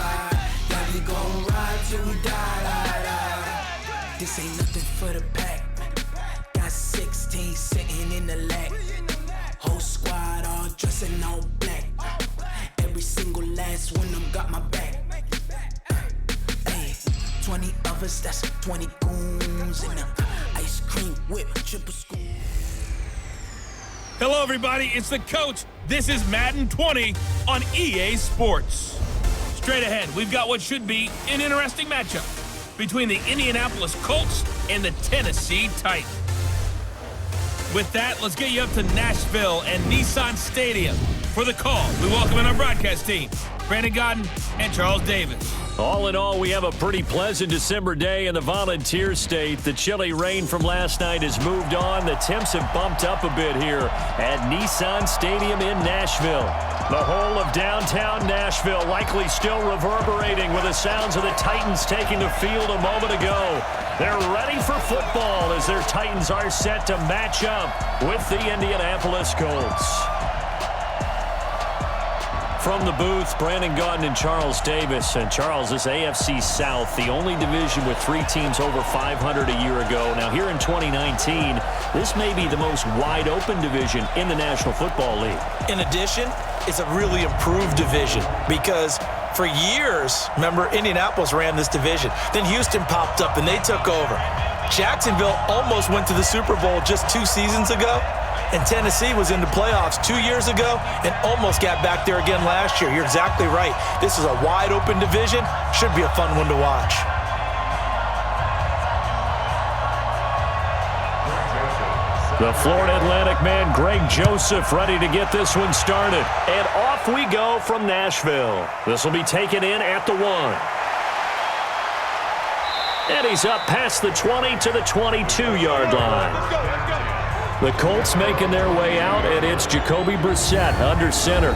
ride. Yeah, we gon' ride till we die. This ain't nothing for the pack. Got 16 sitting in the lap. Whole squad all dressing all black. Every single last one of them got my back. 20 of us, that's 20 goons in the ice cream whip, triple scoop. Hello, everybody. It's the coach. This is Madden 20 on EA Sports. Straight ahead, we've got what should be an interesting matchup between the Indianapolis Colts and the Tennessee Titans. With that, let's get you up to Nashville and Nissan Stadium for the call. We welcome in our broadcast team, Brandon Godden and Charles Davis. All in all, we have a pretty pleasant December day in the Volunteer State. The chilly rain from last night has moved on. The temps have bumped up a bit here at Nissan Stadium in Nashville. The whole of downtown Nashville likely still reverberating with the sounds of the Titans taking the field a moment ago. They're ready for football as their Titans are set to match up with the Indianapolis Colts. From the booth, Brandon Godden and Charles Davis. And Charles, this AFC South, the only division with 3 teams over 500 a year ago. Now here in 2019, this may be the most wide-open division in the National Football League. In addition, it's a really improved division because for years, remember, Indianapolis ran this division. Then Houston popped up and they took over. Jacksonville almost went to the Super Bowl just 2 seasons ago. And Tennessee was in the playoffs 2 years ago and almost got back there again last year. You're exactly right. This is a wide-open division. Should be a fun one to watch. The Florida Atlantic man, Greg Joseph, ready to get this one started. And off we go from Nashville. This will be taken in at the 1. And he's up past the 20 to the 22-yard line. The Colts making their way out, and it's Jacoby Brissett under center.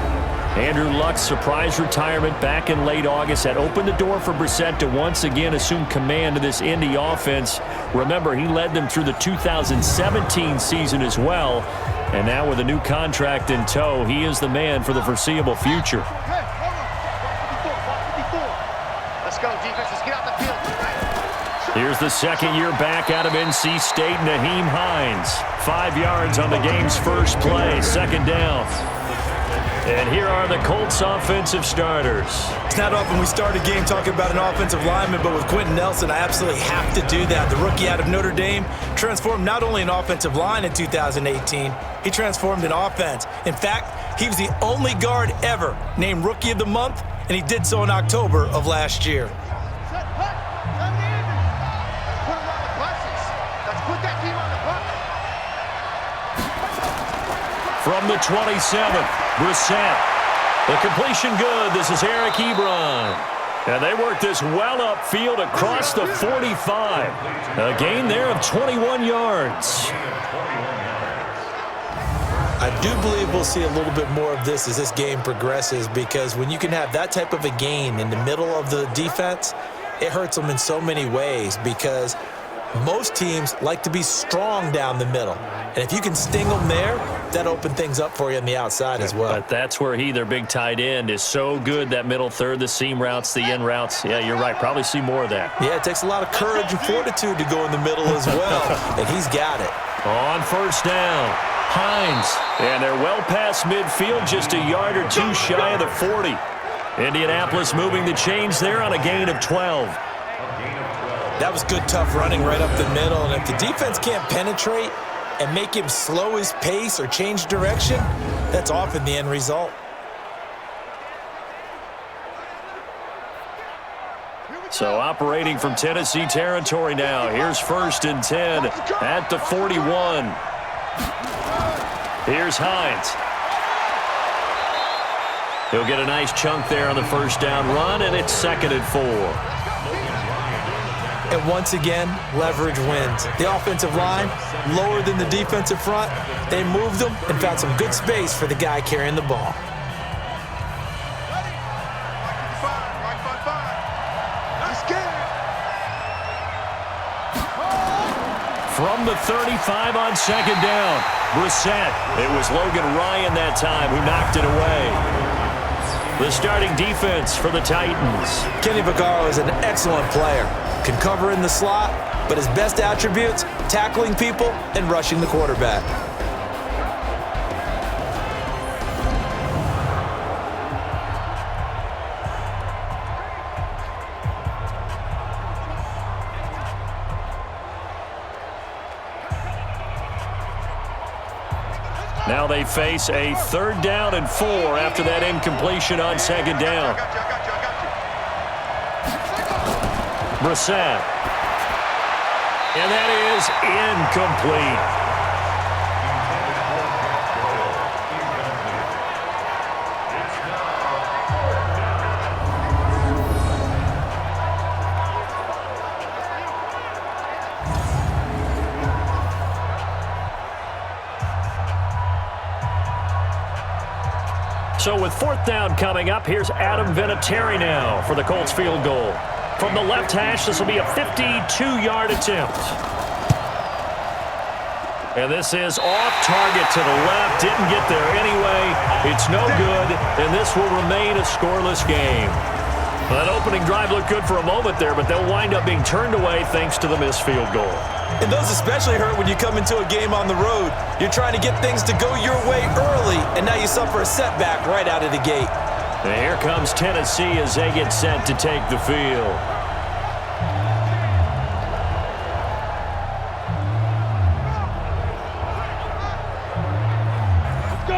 Andrew Luck's surprise retirement back in late August had opened the door for Brissett to once again assume command of this Indy offense. Remember, he led them through the 2017 season as well. And now with a new contract in tow, he is the man for the foreseeable future. Let's go, defense. Let's get out the field. Here's the second-year back out of NC State, Nyheim Hines. 5 yards on the game's first play, second down. And here are the Colts offensive starters. It's not often we start a game talking about an offensive lineman, but with Quentin Nelson, I absolutely have to do that. The rookie out of Notre Dame transformed not only an offensive line in 2018, he transformed an offense. In fact, he was the only guard ever named Rookie of the Month, and he did so in October of last year. From the 27, Brissett. The completion good. This is Eric Ebron. And they work this well upfield across the 45. A gain there of 21 yards. I do believe we'll see a little bit more of this as this game progresses, because when you can have that type of a gain in the middle of the defense, it hurts them in so many ways, because most teams like to be strong down the middle. And if you can sting them there, that opens things up for you on the outside as well. But that's where their big tight end, is so good, that middle third, the seam routes, the in routes. Yeah, you're right. Probably see more of that. Yeah, it takes a lot of courage and fortitude to go in the middle as well, and he's got it. On first down, Hines. And they're well past midfield, just a yard or 2 shy of the 40. Indianapolis moving the chains there on a gain of 12. That was good, tough running right up the middle. And if the defense can't penetrate and make him slow his pace or change direction, that's often the end result. So operating from Tennessee territory now. Here's 1st and 10 at the 41. Here's Hines. He'll get a nice chunk there on the first down run, and it's 2nd and 4. And once again, leverage wins. The offensive line, lower than the defensive front. They moved them and found some good space for the guy carrying the ball. From the 35 on 2nd down, Brissett. It was Logan Ryan that time who knocked it away. The starting defense for the Titans. Kenny Vaccaro is an excellent player. Can cover in the slot, but his best attributes, tackling people and rushing the quarterback. Now they face a 3rd down and 4 after that incompletion on 2nd down. Brissett. And that is incomplete. So with 4th down coming up, here's Adam Vinatieri now for the Colts field goal. From the left hash, this will be a 52-yard attempt. And this is off target to the left. Didn't get there anyway. It's no good, and this will remain a scoreless game. Well, that opening drive looked good for a moment there, but they'll wind up being turned away thanks to the missed field goal. And those especially hurt when you come into a game on the road. You're trying to get things to go your way early, and now you suffer a setback right out of the gate. And here comes Tennessee as they get set to take the field.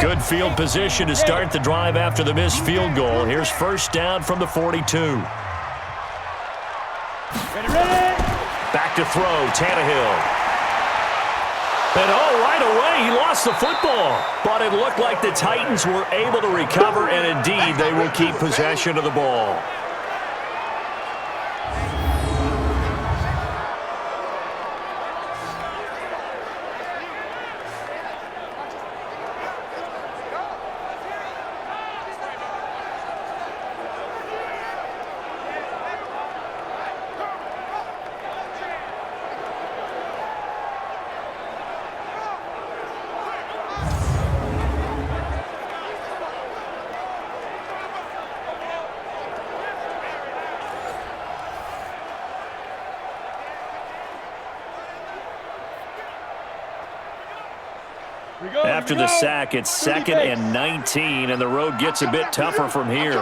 Good field position to start the drive after the missed field goal. Here's 1st down from the 42. Back to throw, Tannehill. And right away, he lost the football. But it looked like the Titans were able to recover, and indeed, they will keep possession of the ball. After the sack, it's 2nd and 19, and the road gets a bit tougher from here.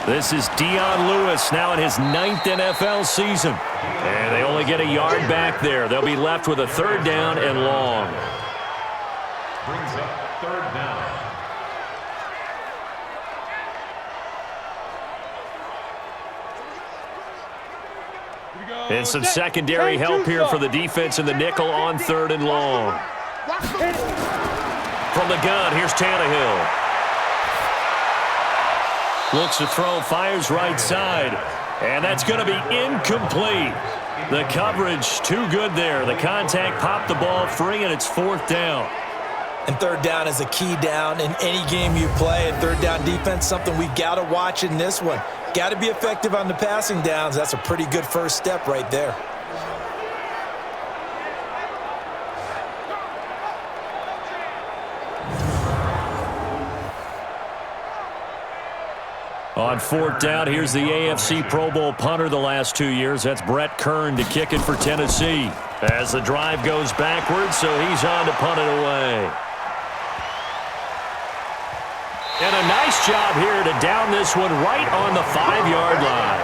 This is Dion Lewis now in his 9th NFL season. And they only get a yard back there. They'll be left with a 3rd down and long. Brings up 3rd down. And some secondary help here for the defense in the nickel on 3rd and long. From the gun, here's Tannehill. Looks to throw, fires right side. And that's going to be incomplete. The coverage too good there. The contact popped the ball free, and it's 4th down. And 3rd down is a key down in any game you play. And 3rd down defense, something we've got to watch in this one. Got to be effective on the passing downs. That's a pretty good first step right there. On 4th down, here's the AFC Pro Bowl punter the last 2 years. That's Brett Kern to kick it for Tennessee. As the drive goes backwards, so he's on to punt it away. And a nice job here to down this one right on the 5-yard line.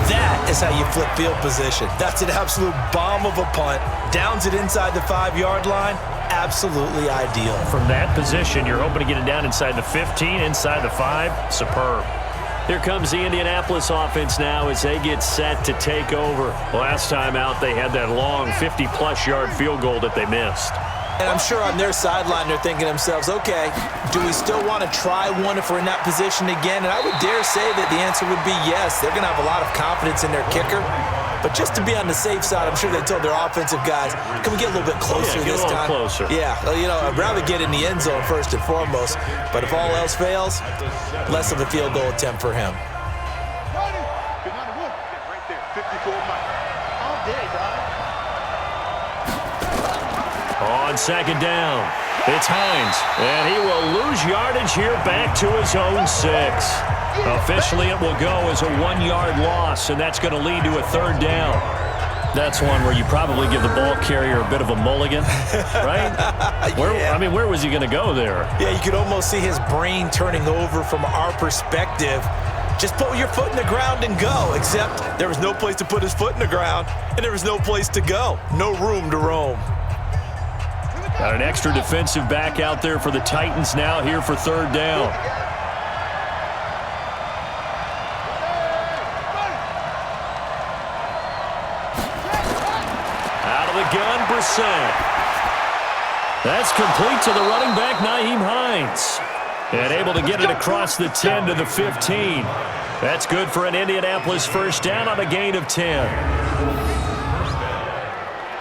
That is how you flip field position. That's an absolute bomb of a punt. Downs it inside the 5-yard line. Absolutely ideal. From that position, you're hoping to get it down inside the 15, inside the 5. Superb. Here comes the Indianapolis offense now as they get set to take over. Last time out, they had that long 50-plus yard field goal that they missed. And I'm sure on their sideline they're thinking to themselves, okay, do we still want to try one if we're in that position again? And I would dare say that the answer would be yes. They're going to have a lot of confidence in their kicker. But just to be on the safe side, I'm sure they told their offensive guys, can we get a little bit closer this time? Closer. Yeah, you know, I'd rather get in the end zone first and foremost. But if all else fails, less of a field goal attempt for him. Right there, 54 Mike. All day, dog. On 2nd down, It's Hines, and he will lose yardage here back to his own 6. Officially, it will go as a 1-yard loss, and that's going to lead to a 3rd down. That's one where you probably give the ball carrier a bit of a mulligan, right? Yeah. Where was he going to go there? Yeah, you could almost see his brain turning over from our perspective. Just put your foot in the ground and go, except there was no place to put his foot in the ground, and there was no place to go. No room to roam. Got an extra defensive back out there for the Titans now here for 3rd down. Out of the gun, Brissett. That's complete to the running back, Nyheim Hines. And able to get it across the 10 to the 15. That's good for an Indianapolis 1st down on a gain of 10.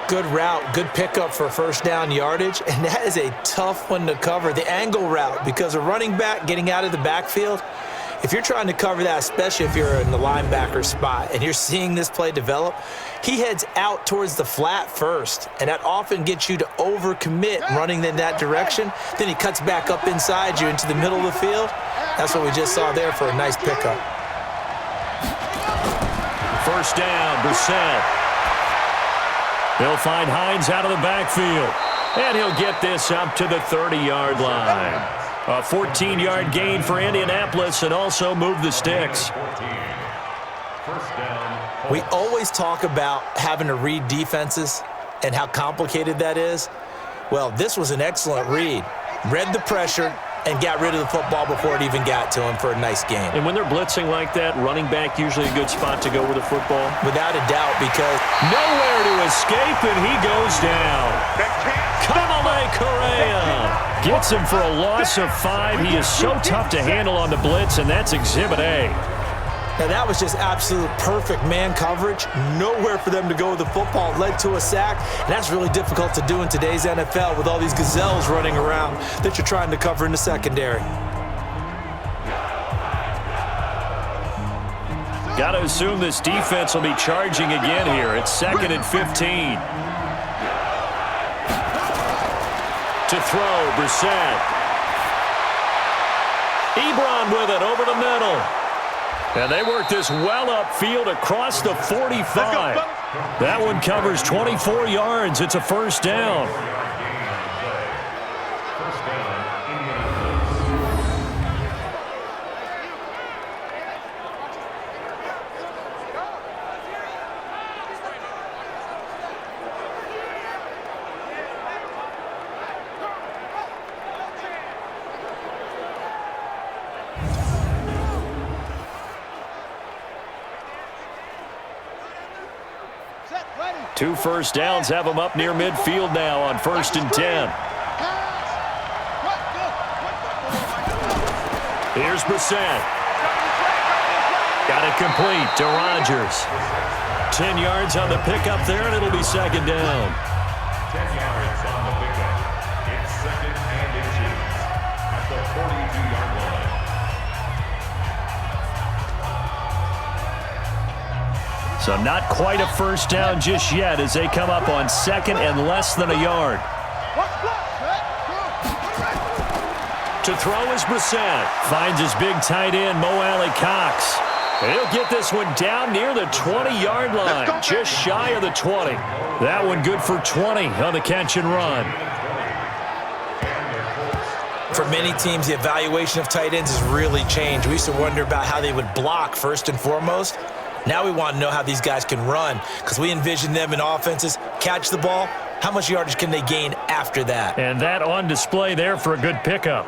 Good route, good pickup for 1st down yardage, and that is a tough one to cover, the angle route, because a running back getting out of the backfield, if you're trying to cover that, especially if you're in the linebacker spot and you're seeing this play develop, he heads out towards the flat first, and that often gets you to overcommit running in that direction. Then he cuts back up inside you into the middle of the field. That's what we just saw there for a nice pickup. 1st down, Brissett. They'll find Hines out of the backfield, and he'll get this up to the 30-yard line. A 14-yard gain for Indianapolis and also move the sticks. We always talk about having to read defenses and how complicated that is. Well, this was an excellent read. Read the pressure and got rid of the football before it even got to him for a nice game. And when they're blitzing like that, running back usually a good spot to go with the football? Without a doubt, because nowhere to escape, and he goes down. Kamale Correa gets him for a loss of 5. He is so tough to handle on the blitz, and that's Exhibit A. Now, that was just absolute perfect man coverage. Nowhere for them to go with the football. Led to a sack, and that's really difficult to do in today's NFL with all these gazelles running around that you're trying to cover in the secondary. Got to assume this defense will be charging again here. It's 2nd and 15. To throw, Brissett. Ebron with it over the middle. And they work this well upfield across the 45. That one covers 24 yards. It's a 1st down. Two 1st downs have them up near midfield now on 1st and 10. Here's Brissett. Got it complete to Rodgers. 10 yards on the pickup there, and it'll be 2nd down. 10 yards on the pickup. It's 2nd and inches at the 42-yard line. So not quite a 1st down just yet as they come up on 2nd and less than a yard. To throw is Brissett. Finds his big tight end, Mo Alley-Cox. He'll get this one down near the 20-yard line, just shy of the 20. That one good for 20 on the catch and run. For many teams, the evaluation of tight ends has really changed. We used to wonder about how they would block first and foremost. Now we want to know how these guys can run, because we envision them in offenses, catch the ball, how much yardage can they gain after that? And that on display there for a good pickup.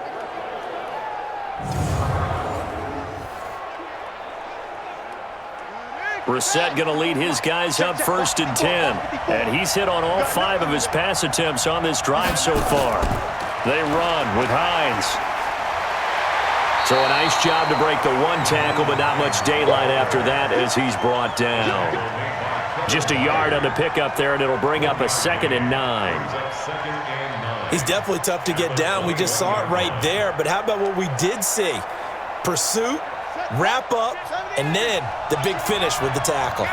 Brissett going to lead his guys up 1st and 10. And he's hit on all 5 of his pass attempts on this drive so far. They run with Hines. So a nice job to break the 1 tackle, but not much daylight after that as he's brought down. Just a yard on the pickup there, and it'll bring up a 2nd and 9. He's definitely tough to get down. We just saw it right there, but how about what we did see? Pursuit, wrap up, and then the big finish with the tackle.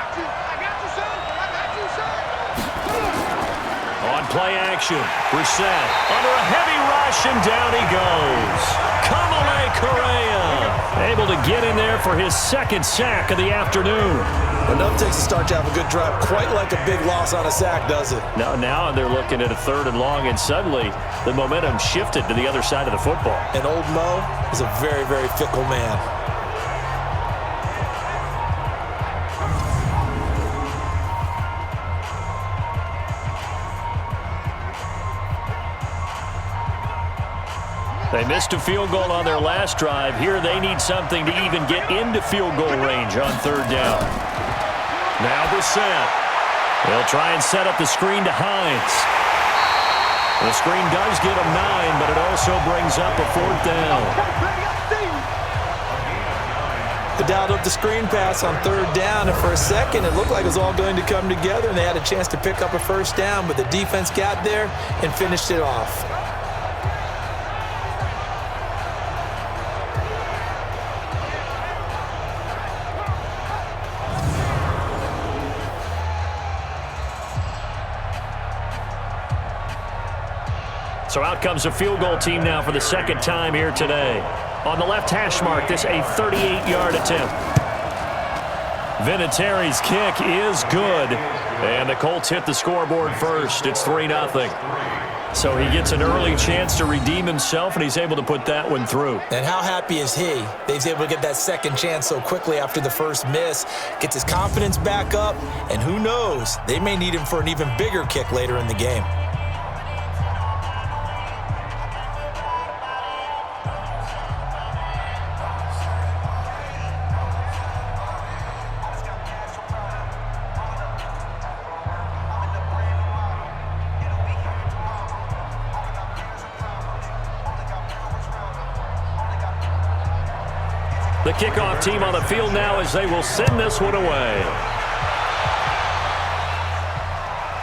On play action. Brissett under a heavy rush, and down he goes. Kamale Correa able to get in there for his second sack of the afternoon. Enough takes a start to have a good drive. Quite like a big loss on a sack, does it? Now they're looking at a 3rd and long, and suddenly the momentum shifted to the other side of the football. And old Mo is a very, very fickle man. They missed a field goal on their last drive. Here they need something to even get into field goal range on 3rd down. Now Brissett. They'll try and set up the screen to Hines. The screen does get him 9, but it also brings up a 4th down. They dialed up the screen pass on 3rd down, and for a second it looked like it was all going to come together, and they had a chance to pick up a 1st down, but the defense got there and finished it off. So out comes a field goal team now for the 2nd time here today. On the left hash mark, this a 38-yard attempt. Vinatieri's kick is good. And the Colts hit the scoreboard first. It's 3-0. So he gets an early chance to redeem himself, and he's able to put that one through. And how happy is he? He's able to get that second chance so quickly after the first miss. Gets his confidence back up, and who knows, they may need him for an even bigger kick later in the game. The kickoff team on the field now as they will send this one away.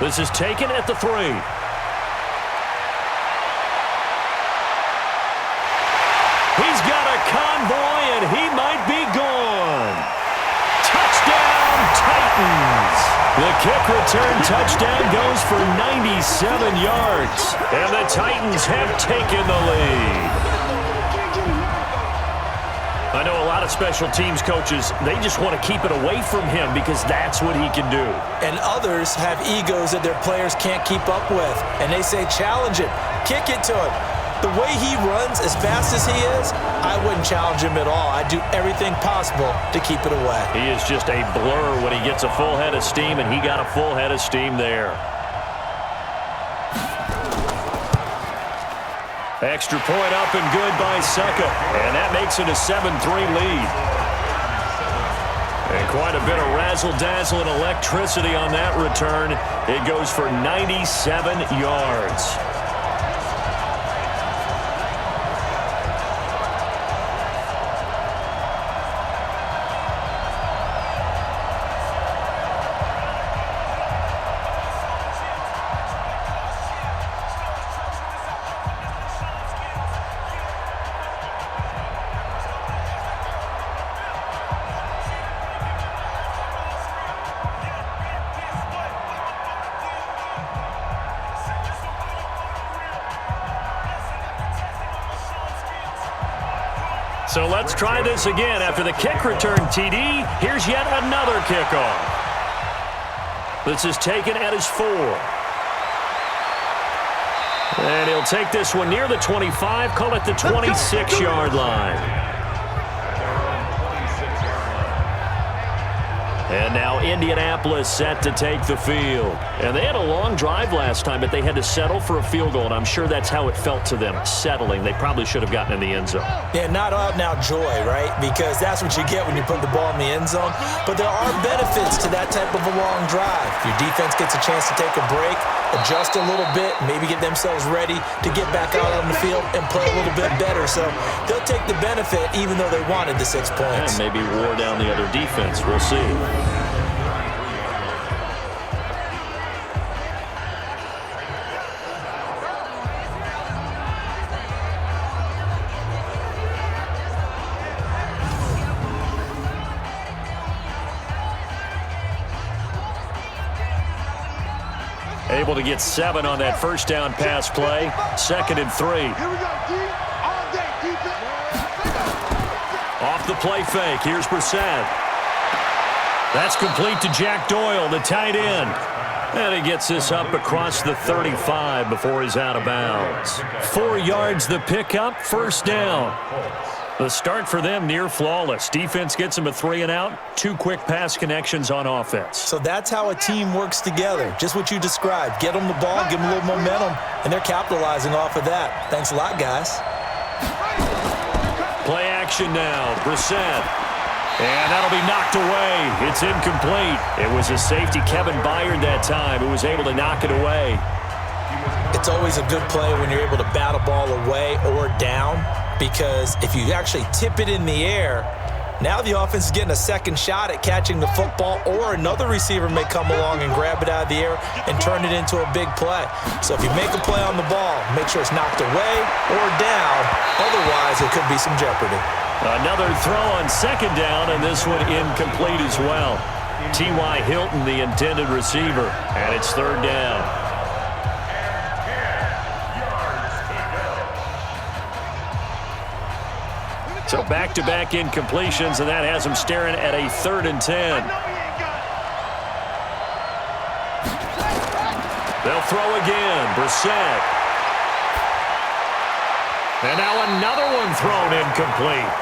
This is taken at the 3. He's got a convoy, and he might be gone. Touchdown, Titans. The kick return touchdown goes for 97 yards, and the Titans have taken the lead. I know a lot of special teams coaches, they just want to keep it away from him because that's what he can do. And others have egos that their players can't keep up with. And they say, challenge it, kick it to him. The way he runs as fast as he is, I wouldn't challenge him at all. I'd do everything possible to keep it away. He is just a blur when he gets a full head of steam, and he got a full head of steam there. Extra point up and good by Succa. And that makes it a 7-3 lead. And quite a bit of razzle-dazzle and electricity on that return. It goes for 97 yards. So let's try this again. After the kick return, TD, here's yet another kickoff. This is taken at his 4. And he'll take this one near the 25, call it the 26-yard line. And now Indianapolis set to take the field. And they had a long drive last time, but they had to settle for a field goal, and I'm sure that's how it felt to them, settling. They probably should have gotten in the end zone. Yeah, not out-and-out joy, right? Because that's what you get when you put the ball in the end zone. But there are benefits to that type of a long drive. Your defense gets a chance to take a break, adjust a little bit, maybe get themselves ready to get back out on the field and play a little bit better. So they'll take the benefit even though they wanted the 6 points. And maybe wore down the other defense. We'll see. A able to get 7 on that first down pass play. 2nd and 3. Here we go, D. All day, defense. Off the play fake. Here's Brissett. That's complete to Jack Doyle, the tight end. And he gets this up across the 35 before he's out of bounds. 4 yards the pickup, first down. The start for them near flawless. Defense gets them a 3 and out. 2 quick pass connections on offense. So that's how a team works together. Just what you described. Get them the ball, give them a little momentum, and they're capitalizing off of that. Thanks a lot, guys. Play action now. Brissett. And that'll be knocked away. It's incomplete. It was a safety, Kevin Byard, that time, who was able to knock it away. It's always a good play when you're able to bat a ball away or down, because if you actually tip it in the air, now the offense is getting a second shot at catching the football, or another receiver may come along and grab it out of the air and turn it into a big play. So if you make a play on the ball, make sure it's knocked away or down. Otherwise, it could be some jeopardy. Another throw on 2nd down, and this one incomplete as well. T.Y. Hilton, the intended receiver, and it's 3rd down. So back-to-back incompletions, and that has him staring at a 3rd and 10. They'll throw again. Brissett. And now another one thrown incomplete.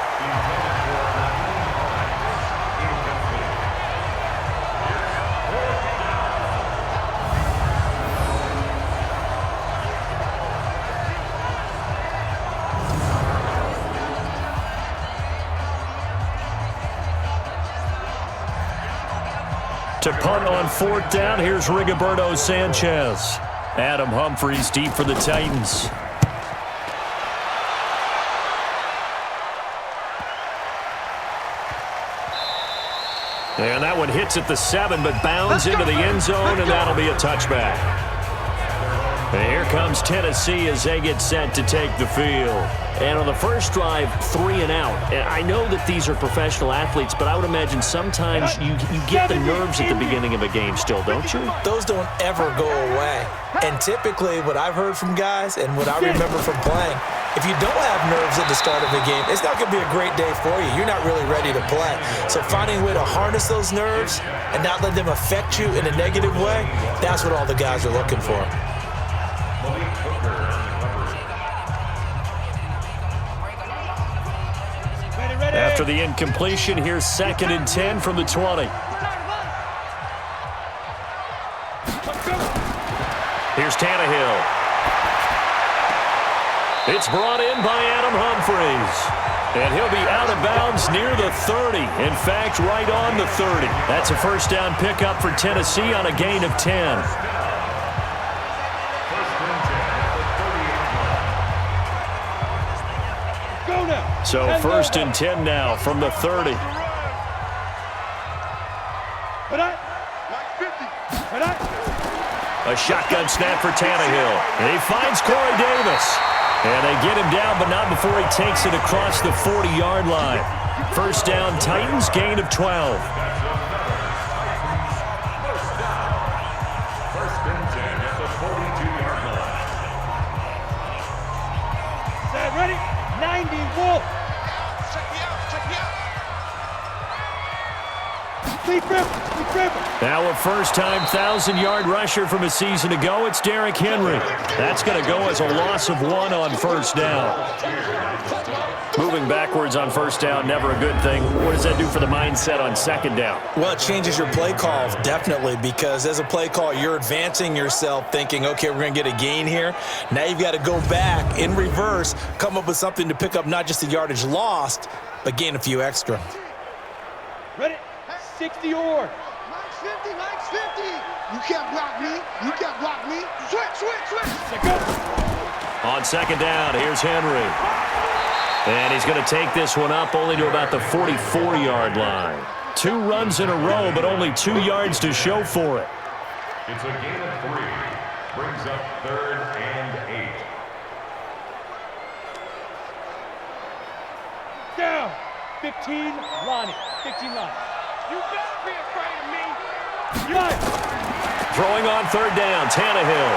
To punt on 4th down, here's Rigoberto Sanchez. Adam Humphries deep for the Titans. And that one hits at the 7, but bounds into the end zone, and that'll be a touchback. And here comes Tennessee as they get set to take the field. And on the first drive, 3 and out. And I know that these are professional athletes, but I would imagine sometimes you get the nerves at the beginning of a game still, don't you? Those don't ever go away. And typically what I've heard from guys and what I remember from playing, if you don't have nerves at the start of a game, it's not going to be a great day for you. You're not really ready to play. So finding a way to harness those nerves and not let them affect you in a negative way, that's what all the guys are looking for. After the incompletion, here's 2nd and 10 from the 20. Here's Tannehill. It's brought in by Adam Humphries. And he'll be out of bounds near the 30. In fact, right on the 30. That's a first down pickup for Tennessee on a gain of 10. So 1st and 10 now from the 30. A shotgun snap for Tannehill. And he finds Corey Davis. And they get him down, but not before he takes it across the 40-yard line. First down, Titans, gain of 12. First and 10 at the 42-yard line. Ready? 90, Wolf. Check me out. Now a first-time 1,000-yard rusher from a season ago, it's Derrick Henry. That's going to go as a loss of 1 on first down. Moving backwards on first down, never a good thing. What does that do for the mindset on 2nd down? Well, it changes your play call, definitely, because as a play call, you're advancing yourself thinking, okay, we're going to get a gain here. Now you've got to go back in reverse, come up with something to pick up not just the yardage lost, but gain a few extra. Ready? 60 or. Max 50. You can't block me. Switch. Let's go. On 2nd down, here's Henry. And he's going to take this one up only to about the 44-yard line. 2 runs in a row, but only 2 yards to show for it. It's a gain of 3. Brings up 3rd and 8. Down. 15, Lonnie. 15, Lonnie. You better be afraid of me. Right. Throwing on third down, Tannehill.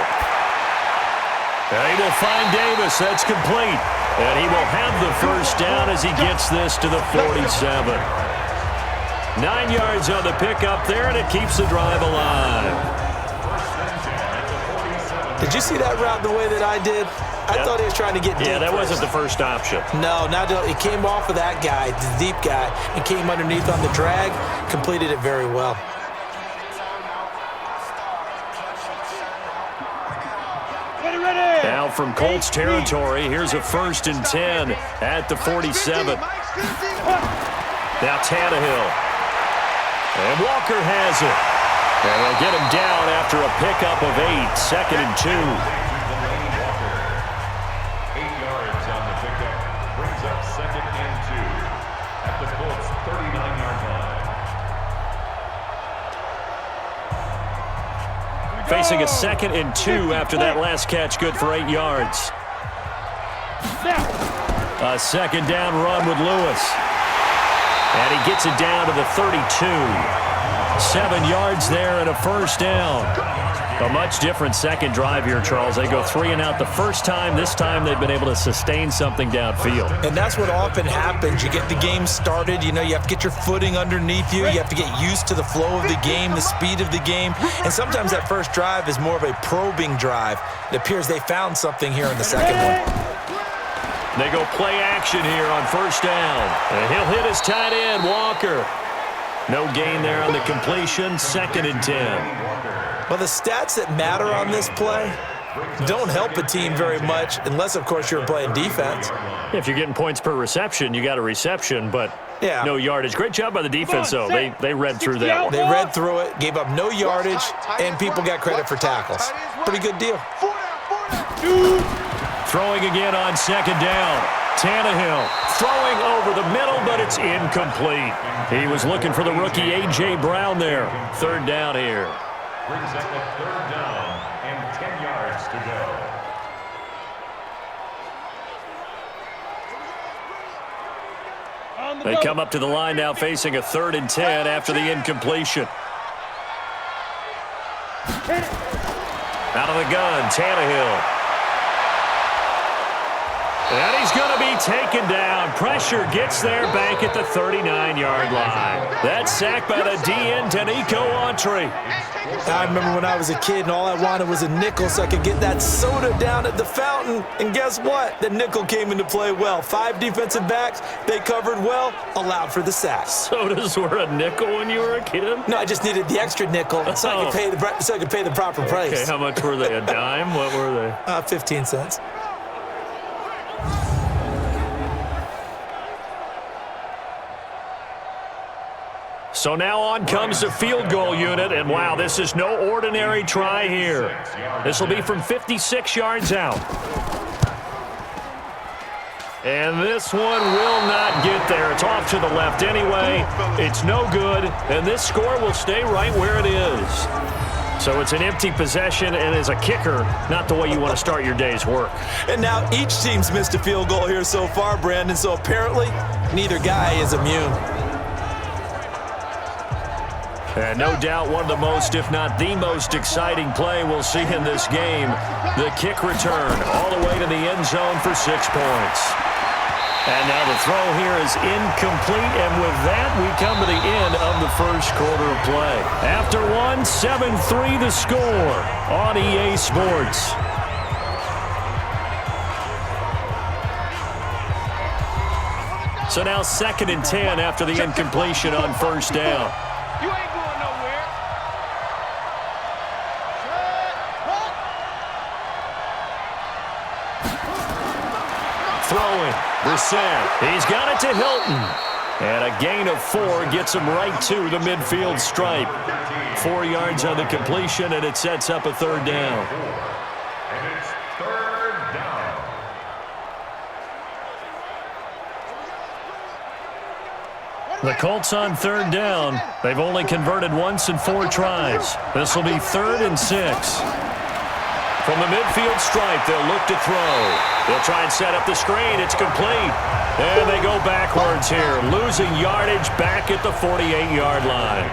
And he will find Davis. That's complete. And he will have the first down as he gets this to the 47. 9 yards on the pickup there, and it keeps the drive alive. Did you see that route the way that I did? I thought he was trying to get deep. Yeah, that first. wasn't the first option. No, it came off of that guy, the deep guy, and came underneath on the drag, completed it very well. Now from Colts territory, here's a 1st and 10 at the 47. Now Tannehill. And Walker has it. And they'll get him down after a pickup of 8, 2nd and 2. 8 yards on the pickup. Brings up 2nd and 2 at the Colts 39-yard line. Facing a 2nd and 2 after that last catch, good for 8 yards. A 2nd down run with Lewis. And he gets it down to the 32. 7 yards there and a first down. A much different second drive here, Charles. They go 3 and out the first time. This time they've been able to sustain something downfield. And that's what often happens. You get the game started. You know, you have to get your footing underneath you. You have to get used to the flow of the game, the speed of the game. And sometimes that first drive is more of a probing drive. It appears they found something here in the second one. They go play action here on first down. And he'll hit his tight end, Walker. No gain there on the completion, 2nd and 10. Well, the stats that matter on this play don't help a team very much unless, of course, you're playing defense. If you're getting points per reception, you got a reception, but no yardage. Great job by the defense, though. They read through that one. They read through it, gave up no yardage, and people got credit for tackles. Pretty good deal. Throwing again on 2nd down. Tannehill throwing over the middle, but it's incomplete. He was looking for the rookie A.J. Brown there. 3rd down here. Brings up a 3rd down and 10 yards to go. They come up to the line now facing a 3rd and 10 after the incompletion. Out of the gun, Tannehill. And he's going to be taken down. Pressure gets there back at the 39-yard line. That sack by the DN, Danico Autry. I remember when I was a kid and all I wanted was a nickel so I could get that soda down at the fountain. And guess what? The nickel came into play well. 5 defensive backs, they covered well, allowed for the sack. Sodas were a nickel when you were a kid? No, I just needed the extra nickel so I could pay the proper price. Okay, how much were they? A dime? What were they? 15 cents. So now on comes the field goal unit, and wow, this is no ordinary try here. This will be from 56 yards out. And this one will not get there. It's off to the left anyway. It's no good, and this score will stay right where it is. So it's an empty possession, and as a kicker, not the way you want to start your day's work. And now each team's missed a field goal here so far, Brandon, so apparently neither guy is immune. And no doubt one of the most, if not the most exciting play we'll see in this game. The kick return all the way to the end zone for 6 points. And now the throw here is incomplete, and with that, we come to the end of the first quarter of play. After one, 7-3 the score on EA Sports. So now 2nd and 10 after the incompletion on first down. You ain't going nowhere. Throwing, Brissett. He's got it to Hilton. And a gain of 4 gets him right to the midfield stripe. 4 yards on the completion, and it sets up a 3rd down. And it's 3rd down. The Colts on 3rd down. They've only converted once in 4 tries. This will be 3rd and 6. From the midfield stripe, they'll look to throw. They'll try and set up the screen. It's complete. And they go backwards here, losing yardage back at the 48-yard line.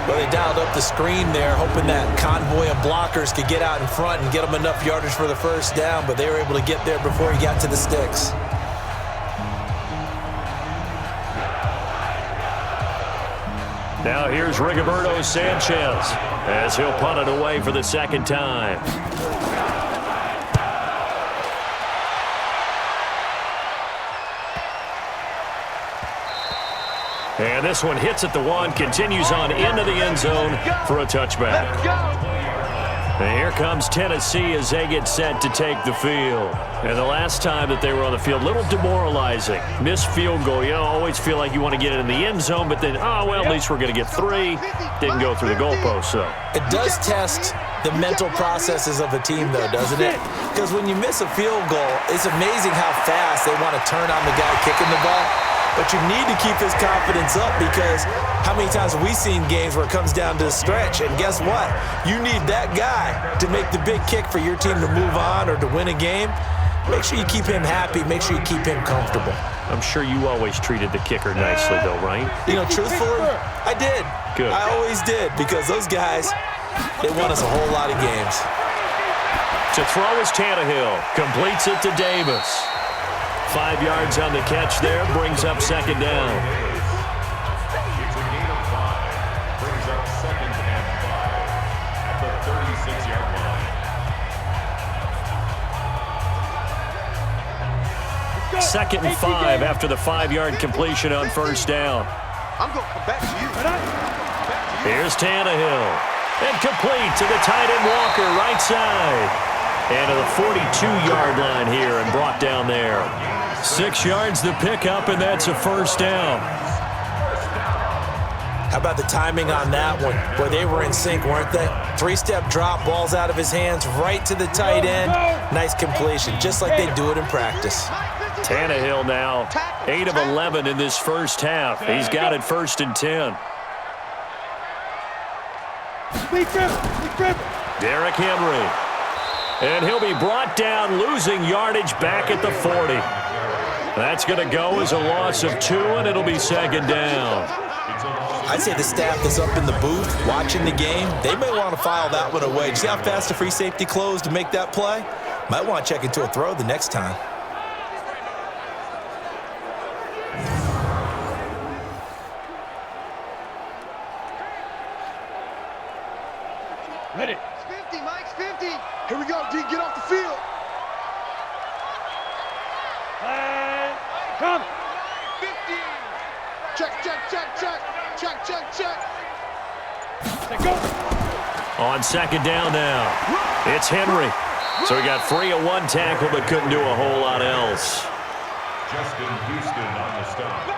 Well, they dialed up the screen there, hoping that convoy of blockers could get out in front and get them enough yardage for the first down, but they were able to get there before he got to the sticks. Now here's Rigoberto Sanchez as he'll punt it away for the second time. And this one hits at the 1, continues on into the end zone for a touchback. And here comes Tennessee as they get set to take the field. And the last time that they were on the field, a little demoralizing. Missed field goal. You always feel like you want to get it in the end zone, but then, oh, well, at least we're going to get 3. Didn't go through the goalpost, so. It does test the mental processes of a team, though, doesn't it? Because when you miss a field goal, it's amazing how fast they want to turn on the guy kicking the ball. But you need to keep his confidence up, because how many times have we seen games where it comes down to a stretch, and guess what? You need that guy to make the big kick for your team to move on or to win a game. Make sure you keep him happy. Make sure you keep him comfortable. I'm sure you always treated the kicker nicely, though, right? You know, truthfully, I did. Good. I always did, because those guys, they won us a whole lot of games. To throw is Tannehill. Completes it to Davis. 5 yards on the catch there, brings up second down. It's a gain of 5. Brings up 2nd and 5 at the 36-yard line. 2nd and 5 after the 5-yard completion on first down. I'm going to come back to you. Here's Tannehill. And complete to the tight end Walker, right side. And to the 42-yard line here and brought down there. 6 yards the pickup, and that's a first down. How about the timing on that one? Boy, they were in sync, weren't they? 3-step drop, balls out of his hands, right to the tight end. Nice completion, just like they do it in practice. Tannehill now 8 of 11 in this first half. He's got it 1st and 10. Derrick Henry. And he'll be brought down, losing yardage back at the 40. That's going to go as a loss of 2, and it'll be second down. I'd say the staff that's up in the booth watching the game, they may want to file that one away. Did you see how fast the free safety closed to make that play? Might want to check into a throw the next time. Ready. It's 50, Mike, 50. Here we go, D, get off the field. And come. 50. Check. Go. On second down now, it's Henry. So he got free of 1 tackle but couldn't do a whole lot else. Justin Houston on the stop.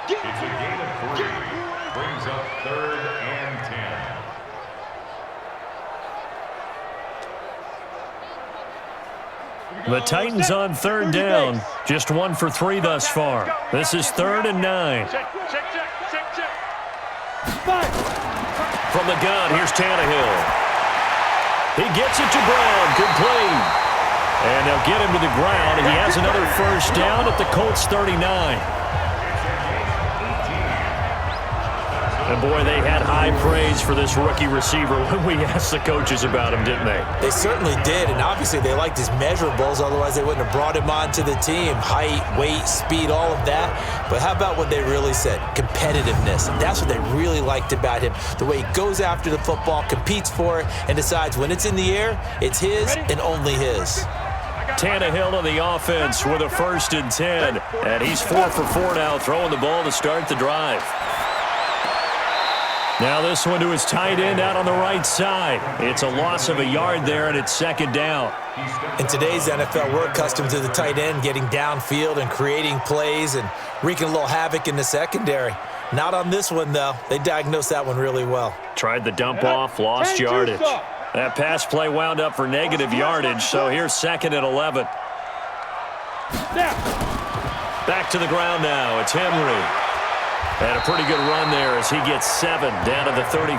It's a gain of 3. Brings up 3rd and 10. The Titans on 3rd down. Just 1 for 3 thus far. This is 3rd and 9. Check. From the gun, here's Tannehill. He gets it to Brown, complete. And they'll get him to the ground, and he has another first down at the Colts 39. And boy, they had high praise for this rookie receiver when we asked the coaches about him, didn't they? They certainly did, and obviously they liked his measurables, otherwise they wouldn't have brought him onto the team. Height, weight, speed, all of that. But how about what they really said? Competitiveness. That's what they really liked about him. The way he goes after the football, competes for it, and decides when it's in the air, it's his and only his. Tannehill on the offense with a 1st and 10. And he's 4 for 4 now, throwing the ball to start the drive. Now this one to his tight end out on the right side. It's a loss of a yard there, and it's second down. In today's NFL, we're accustomed to the tight end getting downfield and creating plays and wreaking a little havoc in the secondary. Not on this one, though. They diagnosed that one really well. Tried the dump off, lost yardage. That pass play wound up for negative yardage, so here's 2nd and 11. Back to the ground now. It's Henry. And a pretty good run there as he gets 7 down to the 33.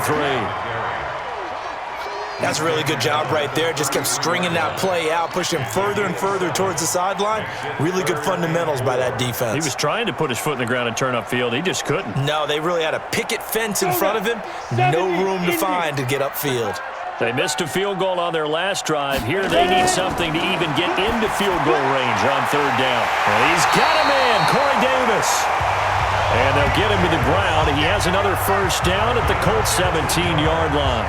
That's a really good job right there. Just kept stringing that play out, pushing him further and further towards the sideline. Really good fundamentals by that defense. He was trying to put his foot in the ground and turn upfield. He just couldn't. No, they really had a picket fence in front of him. No room to find to get upfield. They missed a field goal on their last drive. Here they need something to even get into field goal range on third down. And he's got him in, Corey Davis. And they'll get him to the ground. He has another first down at the Colts 17-yard line.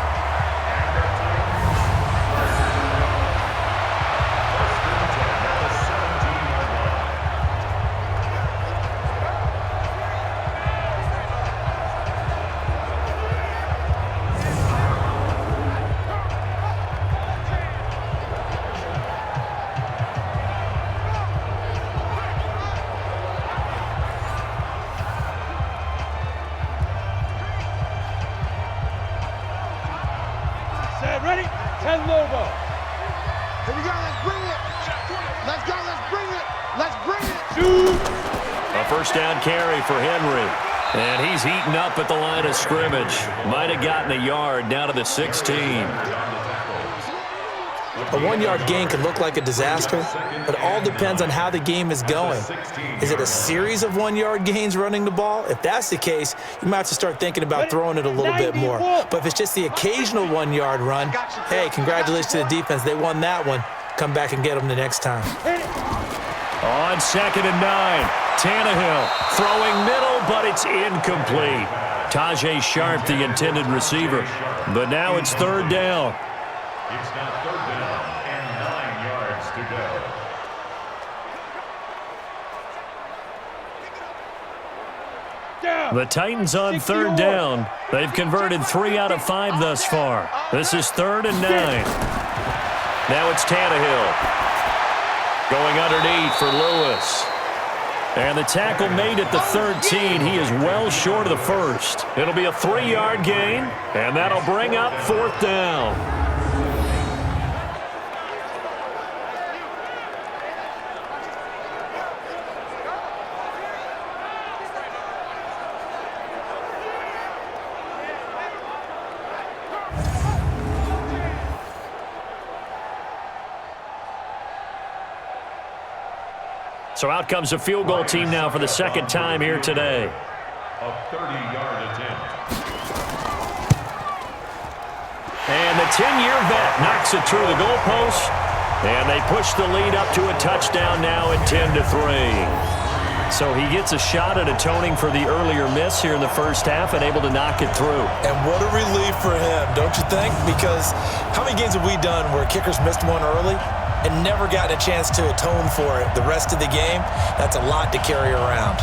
Ready? 10 Lobo. Here we go. Let's bring it. Let's go. Let's bring it. Let's bring it. A first down carry for Henry. And he's heating up at the line of scrimmage. Might have gotten a yard down to the 16. A 1-yard gain can look like a disaster, but it all depends on how the game is going. Is it a series of 1-yard gains running the ball? If that's the case, you might have to start thinking about throwing it a little bit more. But if it's just the occasional 1-yard run, hey, congratulations to the defense. They won that one. Come back and get them the next time. On 2nd and 9, Tannehill throwing middle, but it's incomplete. Tajay Sharp, the intended receiver. But now it's third down. It's now third down and 9 yards to go. The Titans on third down. They've converted 3 out of 5 thus far. This is 3rd and 9. Now it's Tannehill. Going underneath for Lewis. And the tackle made at the 13. He is well short of the first. It'll be a 3-yard gain, and that'll bring up 4th down. So out comes a field goal team now for the second time here today. A 30-yard attempt. And the 10-year vet knocks it through the goalpost. And they push the lead up to a touchdown now at 10-3. So he gets a shot at atoning for the earlier miss here in the first half and able to knock it through. And what a relief for him, don't you think? Because how many games have we done where kickers missed one early and never gotten a chance to atone for it the rest of the game? That's a lot to carry around.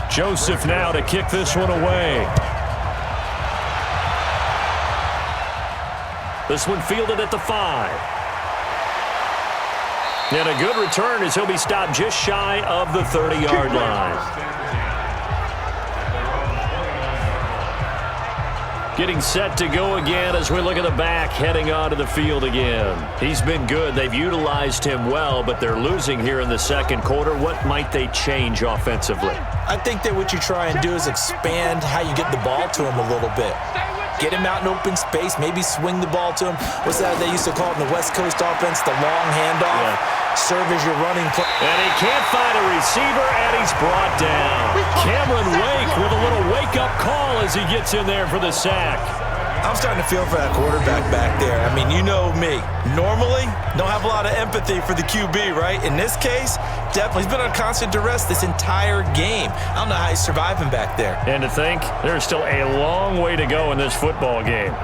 Joseph now to kick this one away. This one fielded at the 5. And a good return as he'll be stopped just shy of the 30-yard line. Getting set to go again as we look at the back heading onto the field again. He's been good. They've utilized him well, but they're losing here in the second quarter. What might they change offensively? I think that what you try and do is expand how you get the ball to him a little bit. Get him out in open space, maybe swing the ball to him. What's that they used to call it in the West Coast offense, the long handoff? Yeah. Serve as your running play. And he can't find a receiver, and he's brought down. Cameron Wake with a little wake-up call as he gets in there for the sack. I'm starting to feel for that quarterback back there. I mean, you know me. Normally, don't have a lot of empathy for the QB, right? In this case, definitely. He's been on constant duress this entire game. I don't know how he's surviving back there. And to think, there's still a long way to go in this football game.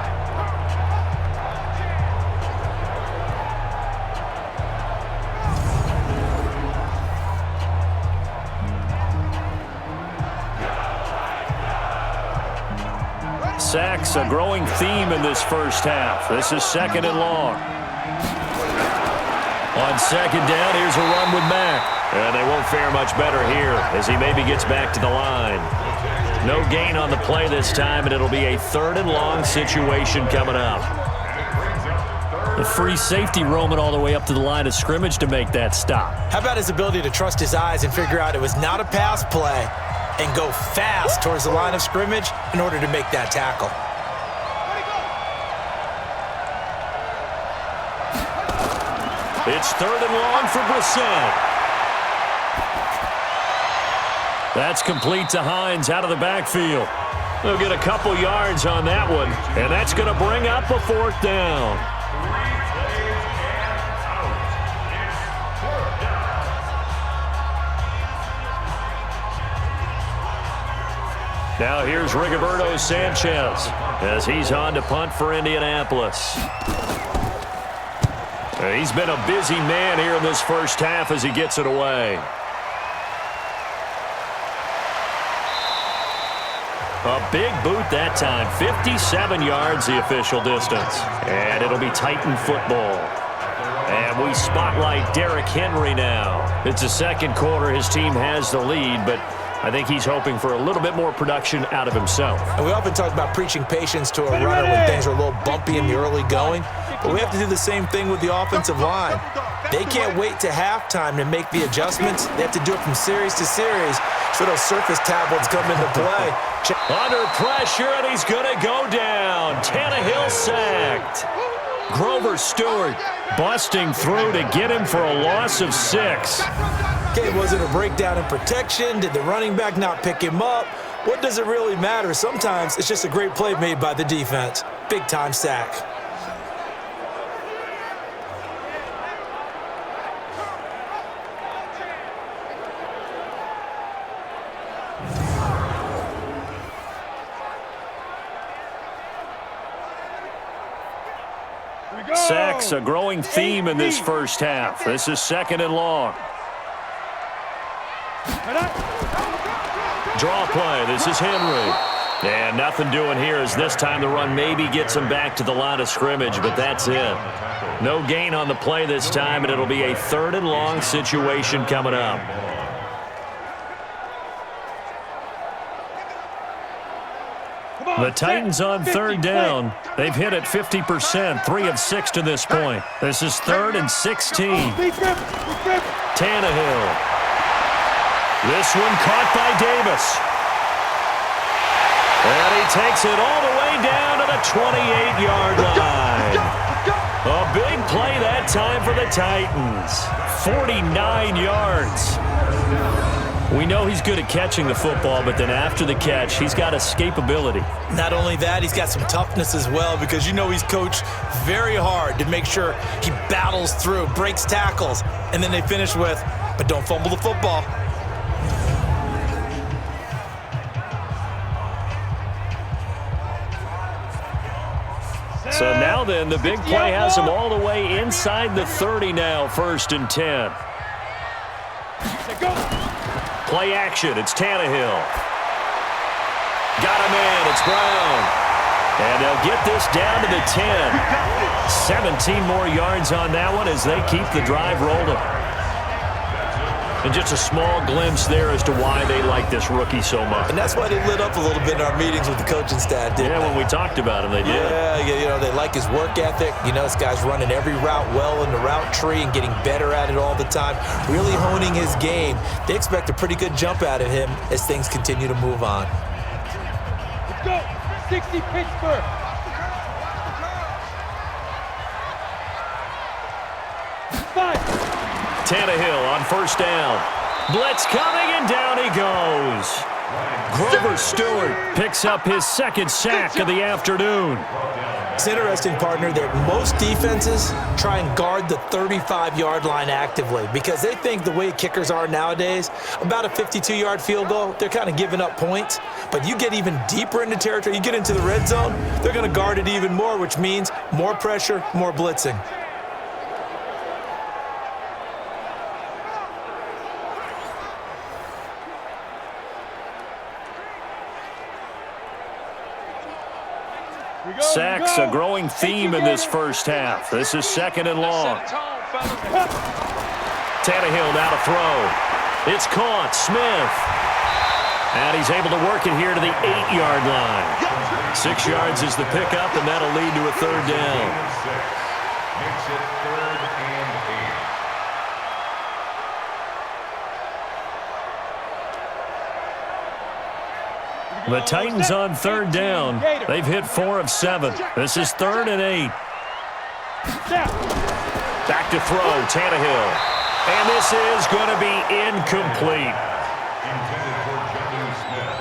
Sacks, a growing theme in this first half. This is 2nd and long. On 2nd down, here's a run with Mack. And they won't fare much better here as he maybe gets back to the line. No gain on the play this time, and it'll be a 3rd and long situation coming up. The free safety roaming all the way up to the line of scrimmage to make that stop. How about his ability to trust his eyes and figure out it was not a pass play and go fast towards the line of scrimmage in order to make that tackle. It's 3rd and long for Brissett. That's complete to Hines out of the backfield. They'll get a couple yards on that one, and that's going to bring up a 4th down. Now here's Rigoberto Sanchez as he's on to punt for Indianapolis. He's been a busy man here in this first half as he gets it away. A big boot that time. 57 yards the official distance. And it'll be Titan football. And we spotlight Derrick Henry now. It's the second quarter. His team has the lead, but I think he's hoping for a little bit more production out of himself. And we often talk about preaching patience to a runner when things are a little bumpy in the early going, but we have to do the same thing with the offensive line. They can't wait to halftime to make the adjustments. They have to do it from series to series so those surface tablets come into play. Under pressure, and he's going to go down. Tannehill sacked. Grover Stewart busting through to get him for a loss of 6. Okay, was it a breakdown in protection? Did the running back not pick him up? What does it really matter? Sometimes it's just a great play made by the defense. Big-time sack. Sacks, a growing theme in this first half. This is 2nd and long. Draw play. This is Henry. And nothing doing here as this time the run maybe gets him back to the line of scrimmage, but that's it. No gain on the play this time, and it'll be a 3rd and long situation coming up. The Titans on 3rd down. They've hit it 50%, 3 of 6 to this point. This is 3rd and 16. Tannehill. This one caught by Davis. And he takes it all the way down to the 28-yard line. A big play that time for the Titans. 49 yards. We know he's good at catching the football, but then after the catch, he's got escapability. Not only that, he's got some toughness as well because you know he's coached very hard to make sure he battles through, breaks tackles, and then they finish with, but don't fumble the football. So now then, the big play has him all the way inside the 30 now, 1st and 10. Play action, it's Tannehill. Got him in, it's Brown. And they'll get this down to the 10. 17 more yards on that one as they keep the drive rolling. And just a small glimpse there as to why they like this rookie so much. And that's why they lit up a little bit in our meetings with the coaching staff, didn't they? Yeah, when we talked about him, they did. Yeah, you know, they like his work ethic. You know, this guy's running every route well in the route tree and getting better at it all the time, really honing his game. They expect a pretty good jump out of him as things continue to move on. Let's go! 60 Pittsburgh! Tannehill on 1st down. Blitz coming, and down he goes. Grover Stewart picks up his 2nd sack of the afternoon. It's interesting, partner, that most defenses try and guard the 35-yard line actively because they think the way kickers are nowadays, about a 52-yard field goal, they're kind of giving up points. But you get even deeper into territory, you get into the red zone, they're going to guard it even more, which means more pressure, more blitzing. Sacks, a growing theme in this first half. This is 2nd and long. Tannehill now to throw. It's caught. Smith. And he's able to work it here to the 8-yard line. 6 yards is the pickup, and that'll lead to a third down. Makes it 3rd and 8. The Titans on 3rd down. They've hit 4 of 7. This is 3rd and 8. Back to throw, Tannehill. And this is going to be incomplete. Intended for Jonnu Smith.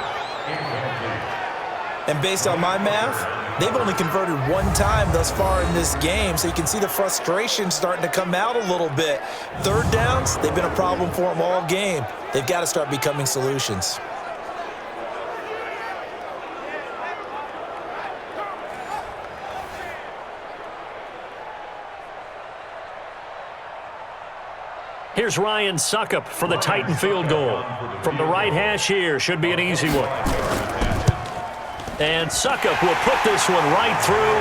Incomplete. And based on my math, they've only converted 1 time thus far in this game, so you can see the frustration starting to come out a little bit. 3rd downs, they've been a problem for them all game. They've got to start becoming solutions. Here's Ryan Suckup for the Titan field goal. From the right hash here, should be an easy one. And Suckup will put this one right through,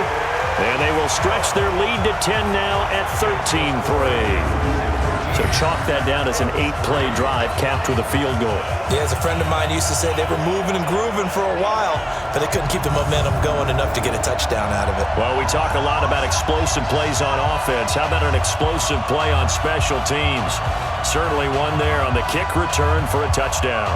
and they will stretch their lead to 10 now at 13-3. So chalk that down as an 8-play drive capped with a field goal. Yeah, as a friend of mine used to say, they were moving and grooving for a while, but they couldn't keep the momentum going enough to get a touchdown out of it. Well, we talk a lot about explosive plays on offense. How about an explosive play on special teams? Certainly one there on the kick return for a touchdown.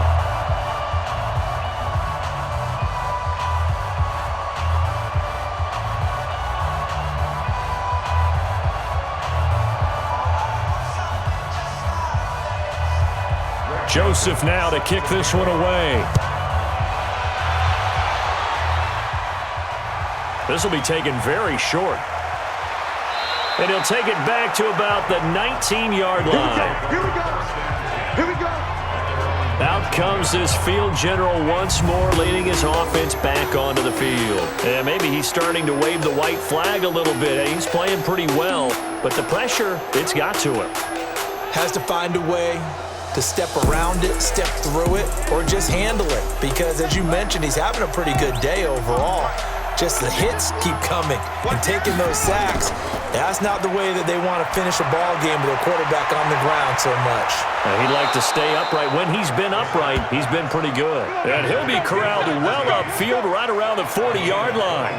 Joseph now to kick this one away. This will be taken very short. And he'll take it back to about the 19-yard line. Here we go. Here we go. Out comes this field general once more, leading his offense back onto the field. And maybe he's starting to wave the white flag a little bit. He's playing pretty well, but the pressure, it's got to him. Has to find a way to step around it, step through it, or just handle it. Because as you mentioned, he's having a pretty good day overall. Just the hits keep coming and taking those sacks. That's not the way that they want to finish a ball game with a quarterback on the ground so much. He'd like to stay upright. When he's been upright, he's been pretty good. And he'll be corralled well upfield right around the 40-yard line.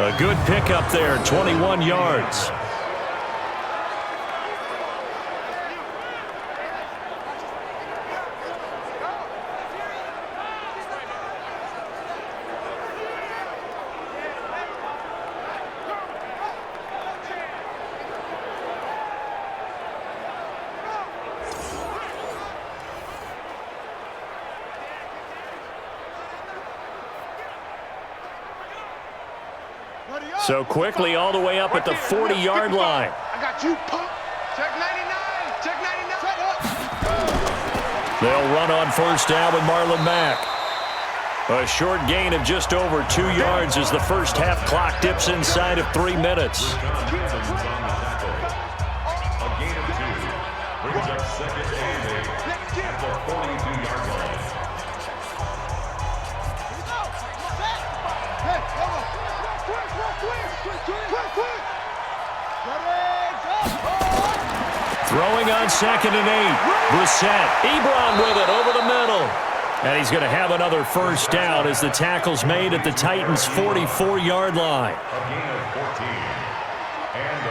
A good pickup there, 21 yards. So quickly all the way up at the 40-yard line. I got you, punk. Check 99. Check 99. Shut up. They'll run on first down with Marlon Mack. A short gain of just over 2 yards as the first half clock dips inside of 3 minutes. A gain of 2. Brings up 2nd and 8 at the 42-yard line. Hey, come on. Quick. Throwing on 2nd and 8. Brissett. Ebron with it over the middle. And he's going to have another first down as the tackle's made at the Titans' 44-yard line.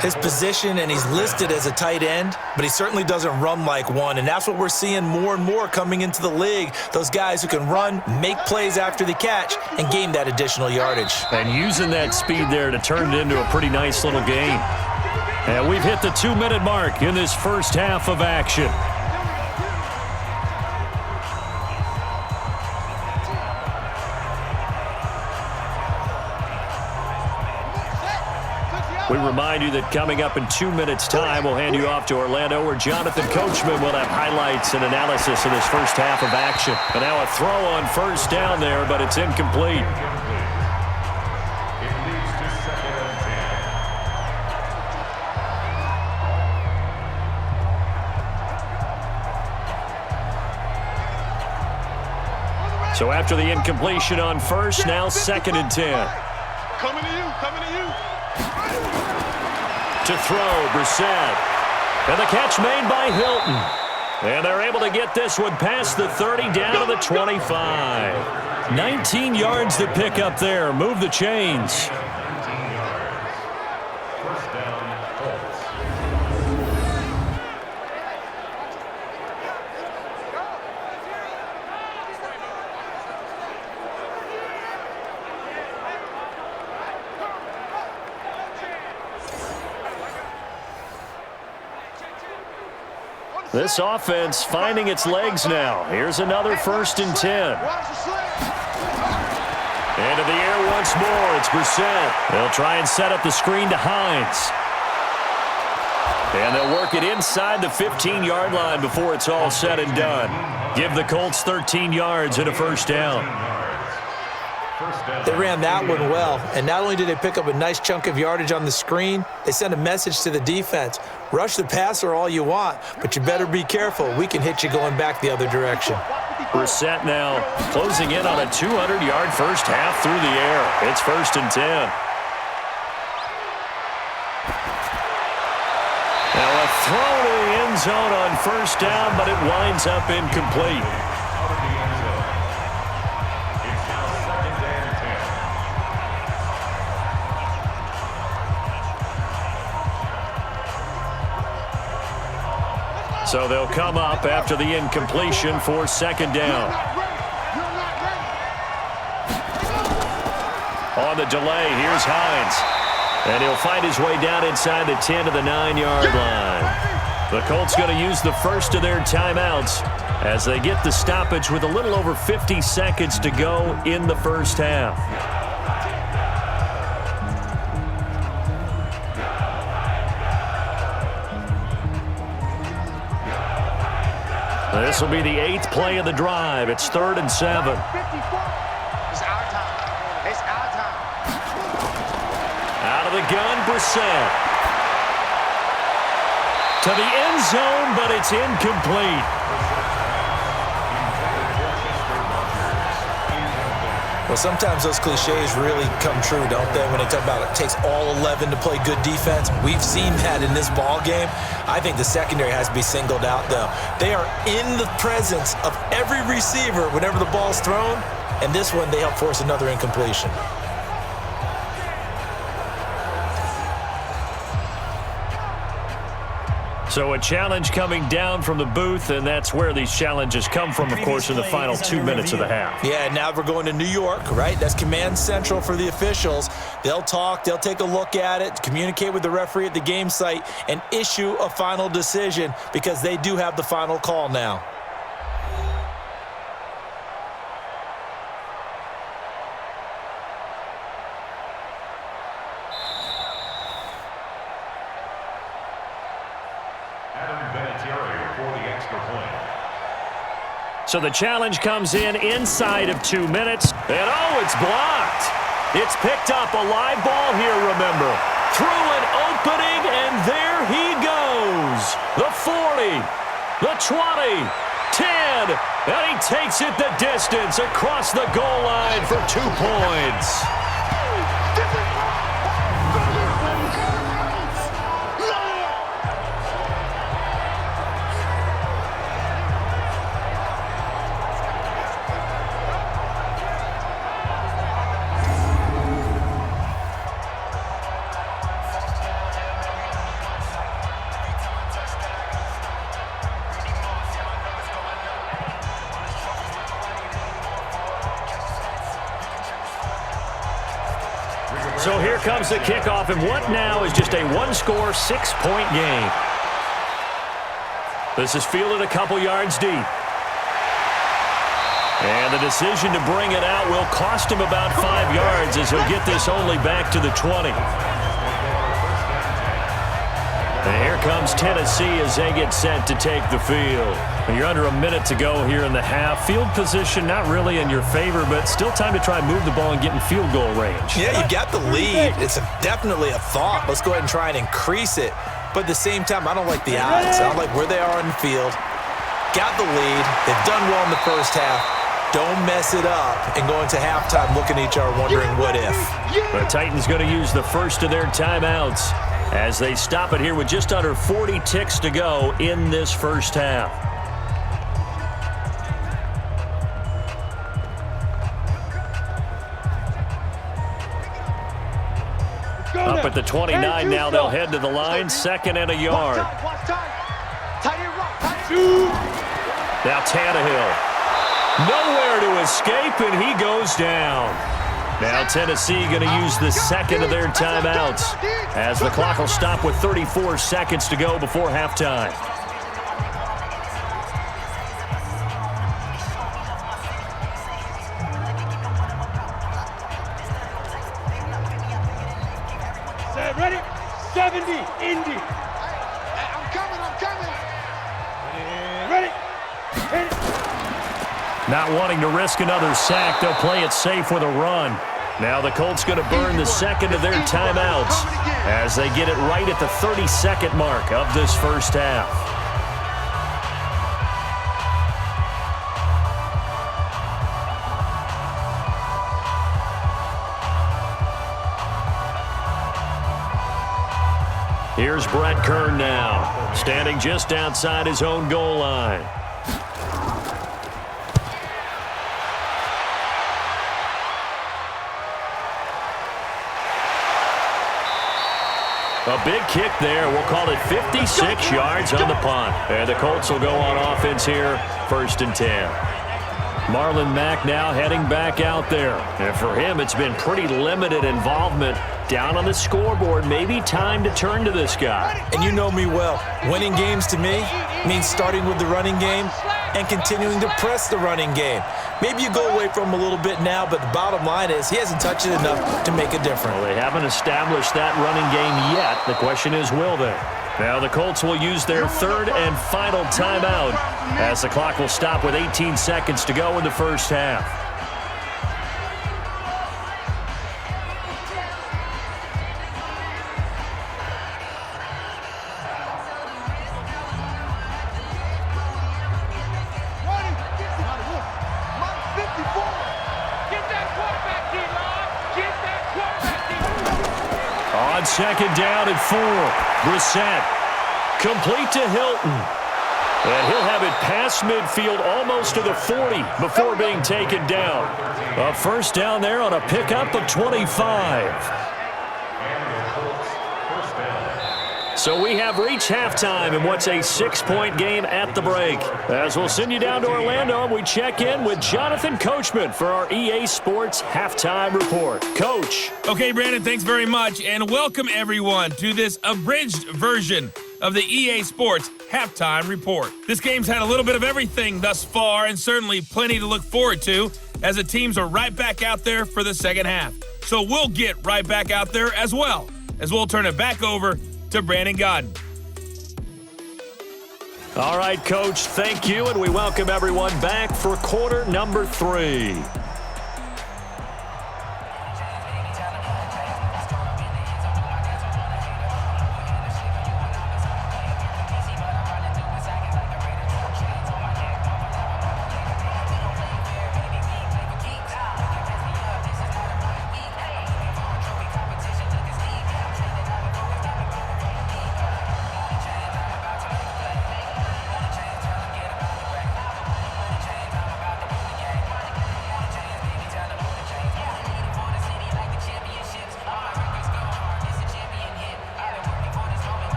His position, and he's listed as a tight end, but he certainly doesn't run like one, and that's what we're seeing more and more coming into the league. Those guys who can run, make plays after the catch, and gain that additional yardage. And using that speed there to turn it into a pretty nice little gain. And we've hit the 2-minute mark in this first half of action. We remind you that coming up in 2 minutes' time, we'll hand you off to Orlando, where Jonathan Coachman will have highlights and analysis of this first half of action. And now a throw on first down there, but it's incomplete. It leads to 2nd and 10. So after the incompletion on first, now 2nd and 10. Coming to you. To throw, Brissett. And the catch made by Hilton. And they're able to get this one past the 30 down to the 25. 19 yards to pick up there. Move the chains. 19 yards. First down, Colts. This offense finding its legs now. Here's another 1st and 10. Into the air once more. It's Brissett. They'll try and set up the screen to Hines. And they'll work it inside the 15-yard line before it's all said and done. Give the Colts 13 yards and a first down. They ran that one well, and not only did they pick up a nice chunk of yardage on the screen, they sent a message to the defense. Rush the passer all you want, but you better be careful. We can hit you going back the other direction. Brissett now closing in on a 200-yard first half through the air. It's 1st and 10. Now a throw to the end zone on first down, but it winds up incomplete. So they'll come up after the incompletion for 2nd down. On the delay, here's Hines. And he'll find his way down inside the 10 to the 9-yard line. The Colts going to use the first of their timeouts as they get the stoppage with a little over 50 seconds to go in the first half. This will be the 8th play of the drive. It's 3rd and 7. It's our time. It's our time. Out of the gun, Brissett. To the end zone, but it's incomplete. Well, sometimes those cliches really come true, don't they? When they talk about it takes all 11 to play good defense. We've seen that in this ball game. I think the secondary has to be singled out, though. They are in the presence of every receiver whenever the ball's thrown, and this one they help force another incompletion. So a challenge coming down from the booth, and that's where these challenges come from, of course, in the final 2 minutes of the half. Yeah, now we're going to New York, right? That's command central for the officials. They'll talk, they'll take a look at it, communicate with the referee at the game site, and issue a final decision because they do have the final call now. So the challenge comes in inside of 2 minutes. And oh, it's blocked. It's picked up. A live ball here, remember. Through an opening, and there he goes. The 40, the 20, 10, and he takes it the distance across the goal line for 2 points. So here comes the kickoff, and what now is just a one-score, 6-point game. This is fielded a couple yards deep. And the decision to bring it out will cost him about 5 yards as he'll get this only back to the 20. And here comes Tennessee as they get set to take the field. And you're under a minute to go here in the half. Field position not really in your favor, but still time to try and move the ball and get in field goal range. Yeah, you got the lead. It's definitely a thought. Let's go ahead and try and increase it. But at the same time, I don't like the odds. I don't like where they are in the field. Got the lead. They've done well in the first half. Don't mess it up and go into halftime looking at each other wondering what if. The Titans going to use the first of their timeouts as they stop it here with just under 40 ticks to go in this first half. up at the 29 now. They'll head to the line, 2nd and a yard. Now Tannehill. Nowhere to escape, and he goes down. Now Tennessee going to use the 2nd of their timeouts as the clock will stop with 34 seconds to go before halftime. Ready? 70, Indy. I'm coming. Ready? Hit it. Not wanting to risk another sack, they'll play it safe with a run. Now the Colts going to burn the 2nd of their timeouts as they get it right at the 30-second mark of this first half. Here's Brett Kern now, standing just outside his own goal line. A big kick there. We'll call it 56 yards on the punt. And the Colts will go on offense here, 1st and 10. Marlon Mack now heading back out there. And for him, it's been pretty limited involvement down on the scoreboard. Maybe time to turn to this guy. And you know me well. Winning games to me means starting with the running game and continuing to press the running game. Maybe you go away from him a little bit now, but the bottom line is he hasn't touched it enough to make a difference. Well, they haven't established that running game yet. The question is, will they? Now the Colts will use their 3rd and final timeout as the clock will stop with 18 seconds to go in the first half. On 2nd down and 4, Brissett complete to Hilton. And he'll have it past midfield almost to the 40 before being taken down. A first down there on a pickup of 25. So we have reached halftime in what's a 6-point game at the break. As we'll send you down to Orlando, and we check in with Jonathan Coachman for our EA Sports Halftime Report. Coach. Okay, Brandon, thanks very much, and welcome everyone to this abridged version of the EA Sports Halftime Report. This game's had a little bit of everything thus far, and certainly plenty to look forward to as the teams are right back out there for the second half. So we'll get right back out there as well, as we'll turn it back over to Brandon Godden. All right, Coach, thank you, and we welcome everyone back for quarter number 3.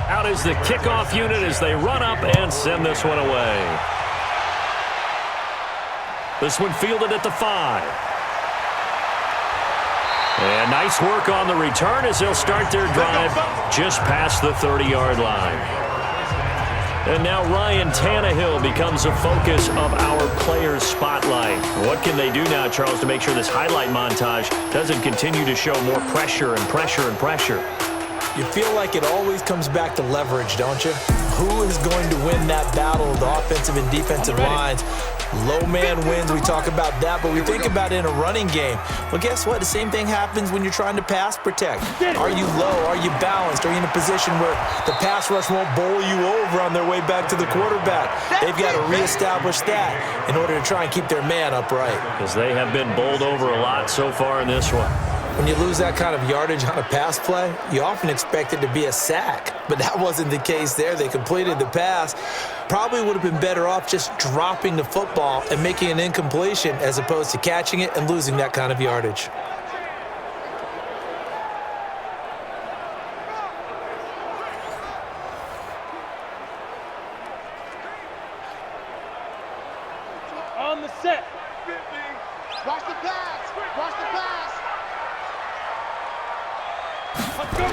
Out is the kickoff unit as they run up and send this one away. This one fielded at the 5. And nice work on the return as they'll start their drive just past the 30-yard line. And now Ryan Tannehill becomes a focus of our players' spotlight. What can they do now, Charles, to make sure this highlight montage doesn't continue to show more pressure and pressure and pressure? You feel like it always comes back to leverage, don't you? Who is going to win that battle of the offensive and defensive lines? Low man wins. We talk about that, but we think about it in a running game. Well, guess what? The same thing happens when you're trying to pass protect. Are you low? Are you balanced? Are you in a position where the pass rush won't bowl you over on their way back to the quarterback? They've got to reestablish that in order to try and keep their man upright. Because they have been bowled over a lot so far in this one. When you lose that kind of yardage on a pass play, you often expect it to be a sack. But that wasn't the case there. They completed the pass. Probably would have been better off just dropping the football and making an incompletion as opposed to catching it and losing that kind of yardage. on the set. Watch the pass. Watch the pass. Let's go.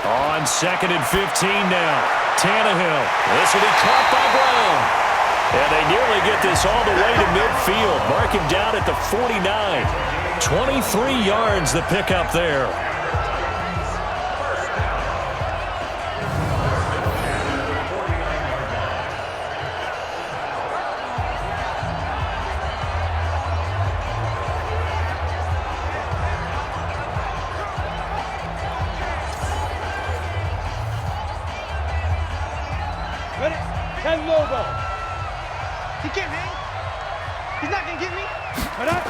On 2nd and 15 now. Tannehill. This will be caught by Brown. And they nearly get this all the way to midfield. Mark him down at the 49. 23 yards the pickup there. Ready? 10 Lobo. He can't hang. He's not going to get me. Cut up.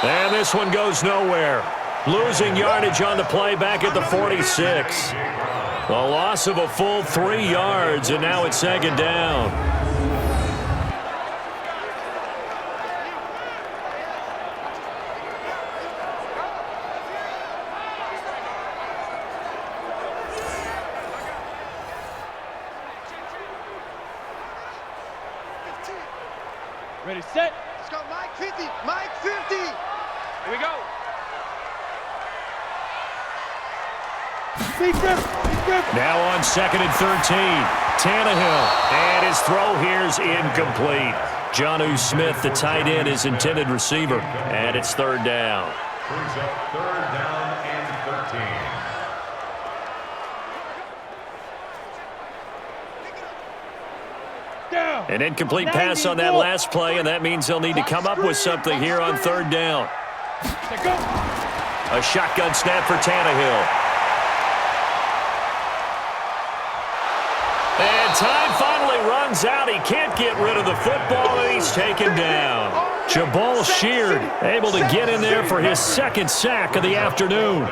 And this one goes nowhere. Losing yardage on the play back at the 46. A loss of a full 3 yards, and now it's 2nd down. Ready, set. Let's go, Mike 50. Mike 50. Here we go. Deep grip. Deep grip. Now on 2nd and 13. Tannehill. And his throw here's incomplete. Jonnu Smith, the tight end, his intended receiver. And it's 3rd down. Brings up 3rd down and 13. Down. An incomplete pass on that last play, and that means they'll need to come up with something here on 3rd down. Let go. A shotgun snap for Tannehill. And time finally runs out. He can't get rid of the football, and he's taken down. Jabal Sheard able to get in there for his 2nd sack of the afternoon.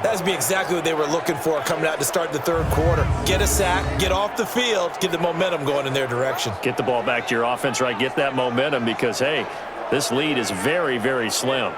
That'd be exactly what they were looking for coming out to start the 3rd quarter. Get a sack, get off the field, get the momentum going in their direction. Get the ball back to your offense, right? Get that momentum because, hey, this lead is very, very slim.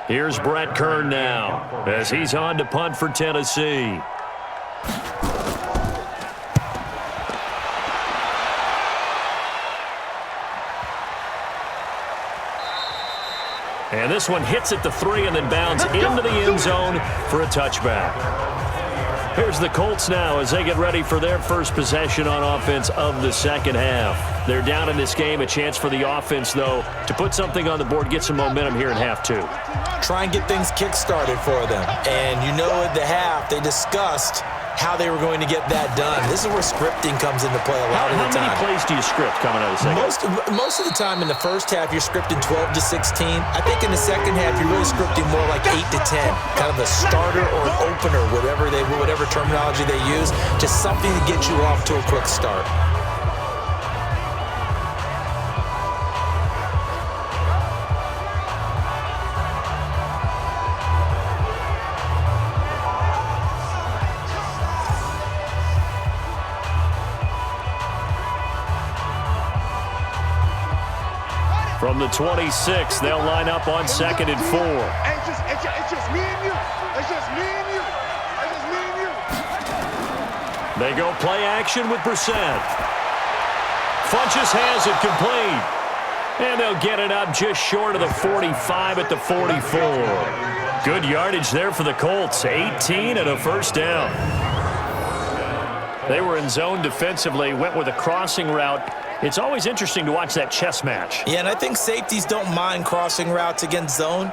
Here's Brett Kern now as he's on to punt for Tennessee. And this one hits at the 3 and then bounds into the end zone for a touchback. Here's the Colts now as they get ready for their first possession on offense of the 2nd half. They're down in this game. A chance for the offense, though, to put something on the board, get some momentum here in half 2. Try and get things kick-started for them. And you know at the half, they discussed how they were going to get that done. This is where scripting comes into play a lot of the time. How many plays do you script coming out of the second? Most of the time in the first half, you're scripting 12 to 16. I think in the second half, you're really scripting more like 8 to 10. Kind of a starter or an opener, whatever terminology they use. Just something to get you off to a quick start. From the 26, they'll line up on 2nd and 4. It's just me and you. It's just me and you. It's just me and you. They go play action with Brissett. Funches has it complete. And they'll get it up just short of the 45 at the 44. Good yardage there for the Colts. 18 and a 1st down. They were in zone defensively, went with a crossing route. It's always interesting to watch that chess match. Yeah, and I think safeties don't mind crossing routes against zone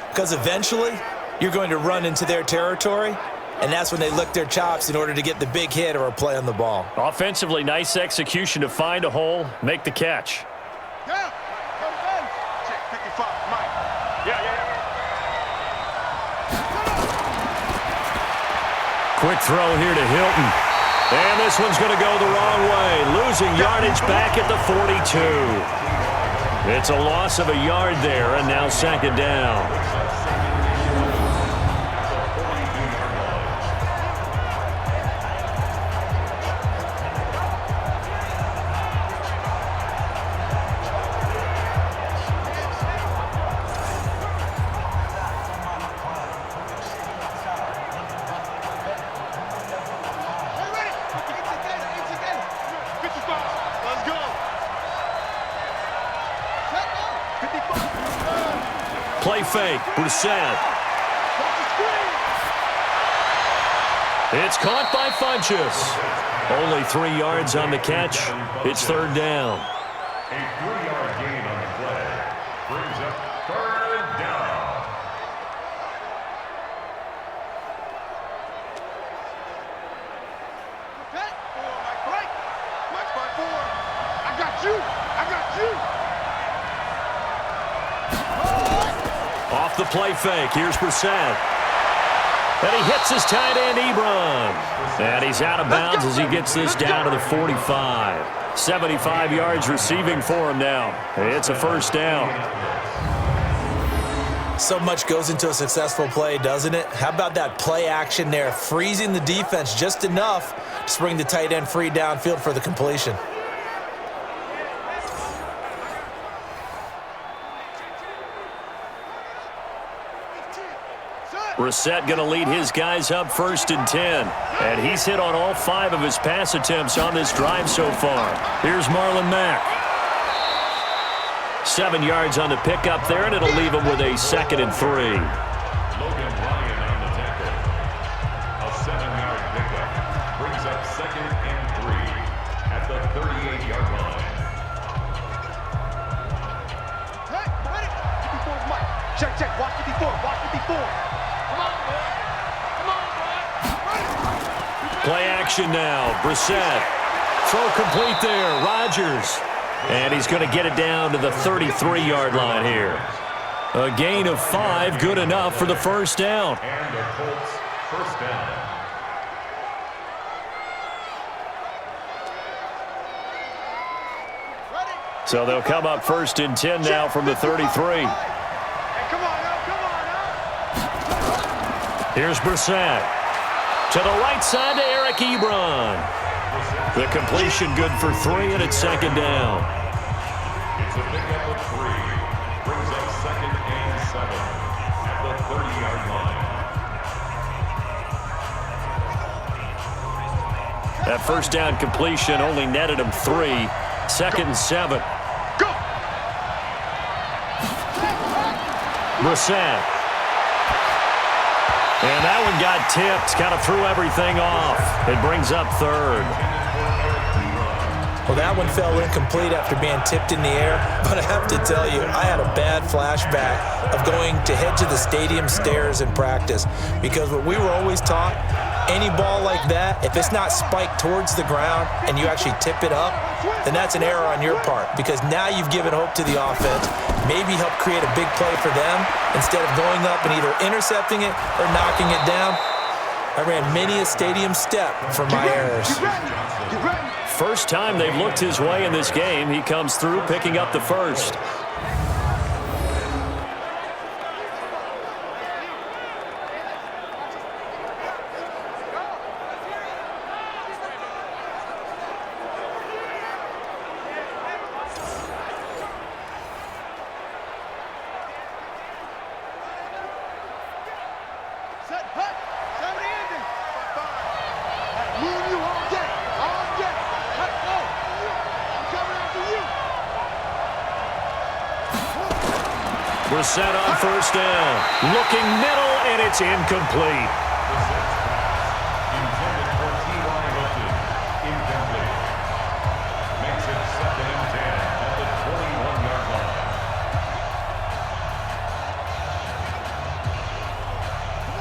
because eventually you're going to run into their territory, and that's when they lick their chops in order to get the big hit or a play on the ball. Offensively, nice execution to find a hole, make the catch. Yeah. Check 55, Mike. Yeah. Quick throw here to Hilton. And this one's going to go the wrong way. Losing yardage back at the 42. It's a loss of a yard there, and now 2nd down. play fake. Brissett. It's caught by Funchess. Only 3 yards on the catch. It's third down. A 3-yard gain on the play brings up third down. Mike's by 4. I got you. Off the play fake. Here's Brissett. And he hits his tight end, Ebron. And he's out of bounds as he gets this down to the 45. 75 yards receiving for him now. It's a first down. So much goes into a successful play, doesn't it? How about that play action there, freezing the defense just enough to bring the tight end free downfield for the completion. Brissett going to lead his guys up 1st and 10. And he's hit on all 5 of his pass attempts on this drive so far. Here's Marlon Mack. 7 yards on the pickup there, and it'll leave him with a 2nd and 3. Logan Ryan on the tackle. A 7-yard pickup brings up 2nd and 3 at the 38-yard line. Hey, ready? Before Mike. Check. Watch it before. Play action now. Brissett. Throw complete there. Rodgers. And he's going to get it down to the 33-yard line here. A gain of 5, good enough for the first down. And the Colts first down. So they'll come up 1st and 10 now from the 33. Hey, come on now. Here's Brissett. To the right side to Eric Ebron. The completion good for 3, and it's 2nd down. It's a pickup of 3. Brings up 2nd and 7 at the 30-yard line. That first down completion only netted him 3. 2nd and 7. Go! Brissett. And that one got tipped. Kind of threw everything off. It brings up 3rd. Well, that one fell incomplete after being tipped in the air, but I have to tell you, I had a bad flashback of going to head to the stadium stairs in practice, because what we were always taught, any ball like that, if it's not spiked towards the ground and you actually tip it up, then that's an error on your part, because now you've given hope to the offense, maybe help create a big play for them instead of going up and either intercepting it or knocking it down. I ran many a stadium step for my errors. Get ready. First time they've looked his way in this game. He comes through picking up the first. Set, hut. 70 engine. Me and you all day. Hut, go. I'm coming after you. Brissett on first down. Looking middle, and it's incomplete. Intended for T.Y. Hilton. Incomplete. Makes it 2nd and 10 at the 21-yard line.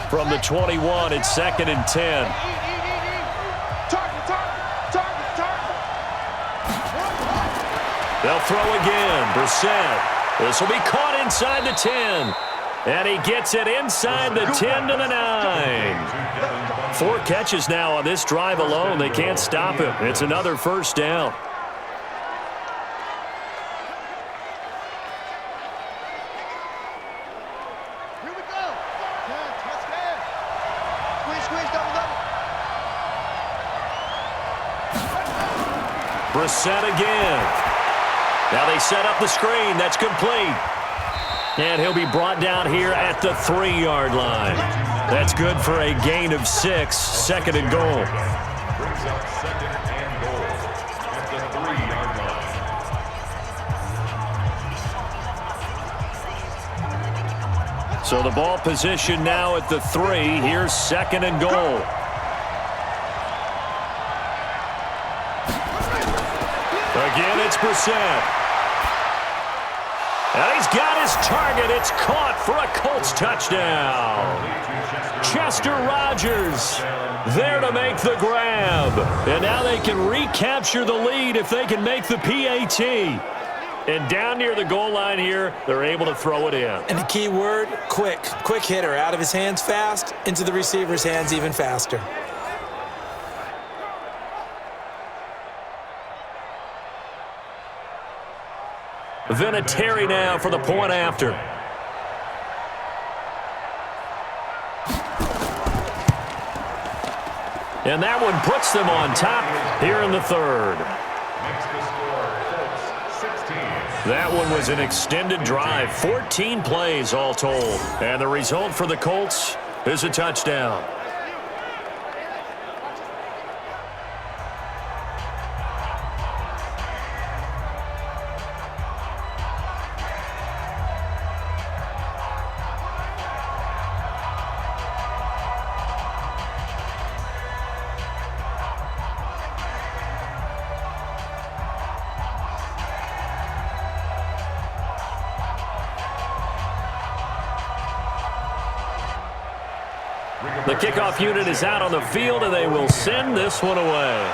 From the 21, it's 2nd and 10. Target. They'll throw again. Brissett. This will be caught inside the 10. And he gets it inside the 10 to the 9. 4 catches now on this drive alone. They can't stop him. It's another first down. Here we go. Let's go. Squeeze, double. Brissett again. Now they set up the screen. That's complete. And he'll be brought down here at the 3-yard line. That's good for a gain of 6. 2nd and goal. Brings up 2nd and goal at the 3-yard line. So the ball position now at the 3. Here's 2nd and goal. Again, it's Brissett. And he's got his target. It's caught for a Colts touchdown. Chester Rogers there to make the grab. And now they can recapture the lead if they can make the PAT. And down near the goal line here, they're able to throw it in. And the key word, quick. Quick hitter. Out of his hands fast, into the receiver's hands even faster. Vinatieri now for the point after. And that one puts them on top here in the 3rd. Makes the score Colts 16. That one was an extended drive, 14 plays all told. And the result for the Colts is a touchdown. The kickoff unit is out on the field, and they will send this one away.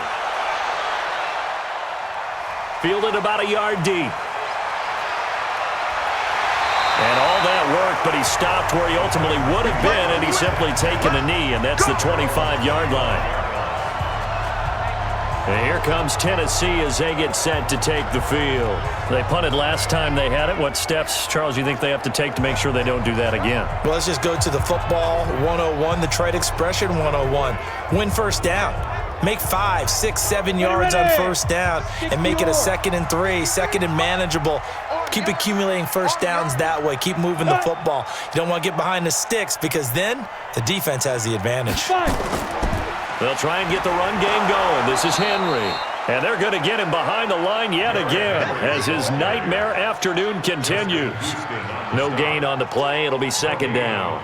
Fielded about a yard deep. And all that work, but he stopped where he ultimately would have been, and he's simply taken a knee, and that's the 25-yard line. And here comes Tennessee as they get set to take the field. They punted last time they had it. What steps, Charles, do you think they have to take to make sure they don't do that again? Well, let's just go to the football 101, the trade expression 101. Win first down. Make 5, 6, 7 yards on first down and make it a 2nd and 3, 2nd and manageable. Keep accumulating first downs that way. Keep moving the football. You don't want to get behind the sticks because then the defense has the advantage. They'll try and get the run game going. This is Henry. And they're going to get him behind the line yet again as his nightmare afternoon continues. No gain on the play. It'll be 2nd down.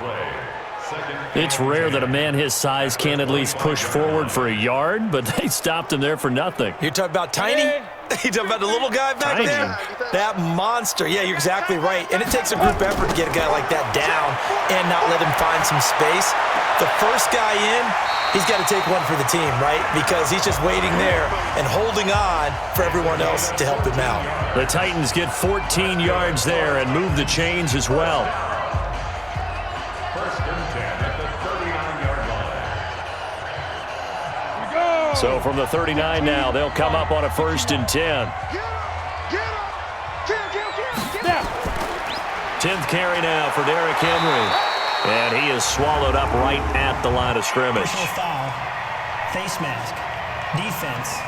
It's rare that a man his size can at least push forward for a yard, but they stopped him there for nothing. You're talking about Tiny? You talking about the little guy back there? That monster. Yeah, you're exactly right. And it takes a group effort to get a guy like that down and not let him find some space. The first guy in, he's got to take one for the team, right? Because he's just waiting there and holding on for everyone else to help him out. The Titans get 14 yards there and move the chains as well. First and 10 at the 39-yard line. So from the 39 now, they'll come up on a 1st and 10. 10th carry now for Derrick Henry. And he is swallowed up right at the line of scrimmage. Personal foul, face mask, defense.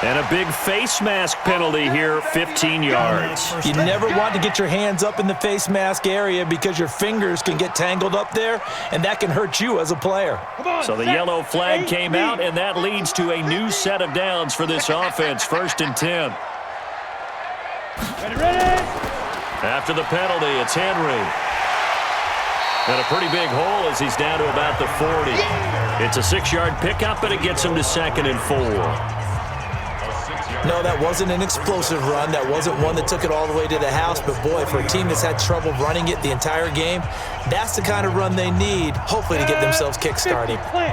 And a big face mask penalty here, 15 yards. You never want to get your hands up in the face mask area because your fingers can get tangled up there, and that can hurt you as a player. So the yellow flag came out, and that leads to a new set of downs for this offense, 1st and 10. Ready? After the penalty, it's Henry. And a pretty big hole as he's down to about the 40. It's a 6-yard pickup, and it gets him to 2nd and 4. No, that wasn't an explosive run. That wasn't one that took it all the way to the house. But, boy, for a team that's had trouble running it the entire game, that's the kind of run they need, hopefully, to get themselves kick-started. 3-3.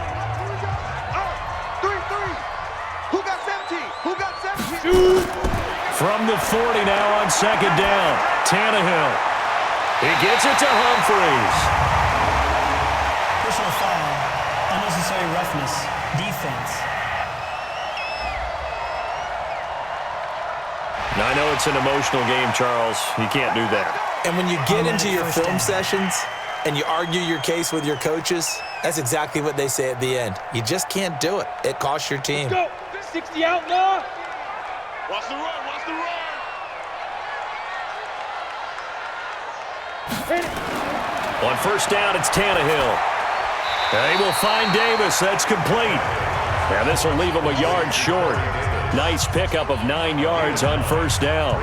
Who got 17? Who got 17? From the 40 now on 2nd down, Tannehill. He gets it to Humphreys. Personal foul, unnecessary roughness, defense. Now, I know it's an emotional game, Charles. You can't do that. And when you get into your film sessions and you argue your case with your coaches, that's exactly what they say at the end. You just can't do it. It costs your team. Go. 60 out, Law. Watch the run. Watch the run. On 1st down, it's Tannehill. They will find Davis. That's complete. And this will leave him a yard short. Nice pickup of 9 yards on 1st down.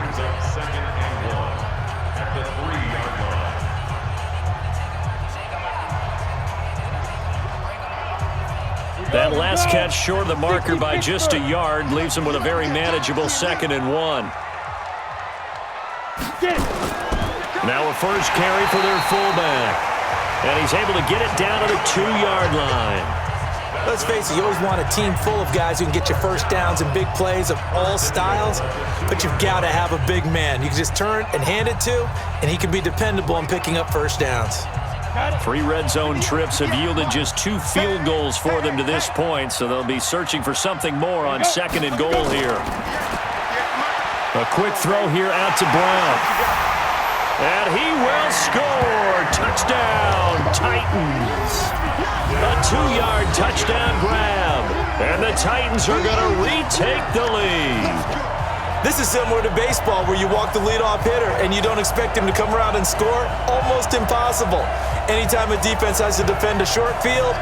Last catch short of the marker by just a yard leaves him with a very manageable 2nd and 1. Now a first carry for their fullback. And he's able to get it down to the 2-yard line. Let's face it, you always want a team full of guys who can get you first downs and big plays of all styles, but you've got to have a big man you can just turn and hand it to, and he can be dependable in picking up first downs. 3 red zone trips have yielded just 2 field goals for them to this point, so they'll be searching for something more on 2nd and goal here. A quick throw here out to Brown. And he will score. Touchdown, Titans. A 2-yard touchdown grab. And the Titans are going to retake the lead. This is similar to baseball where you walk the leadoff hitter and you don't expect him to come around and score. Almost impossible. Anytime a defense has to defend a short field,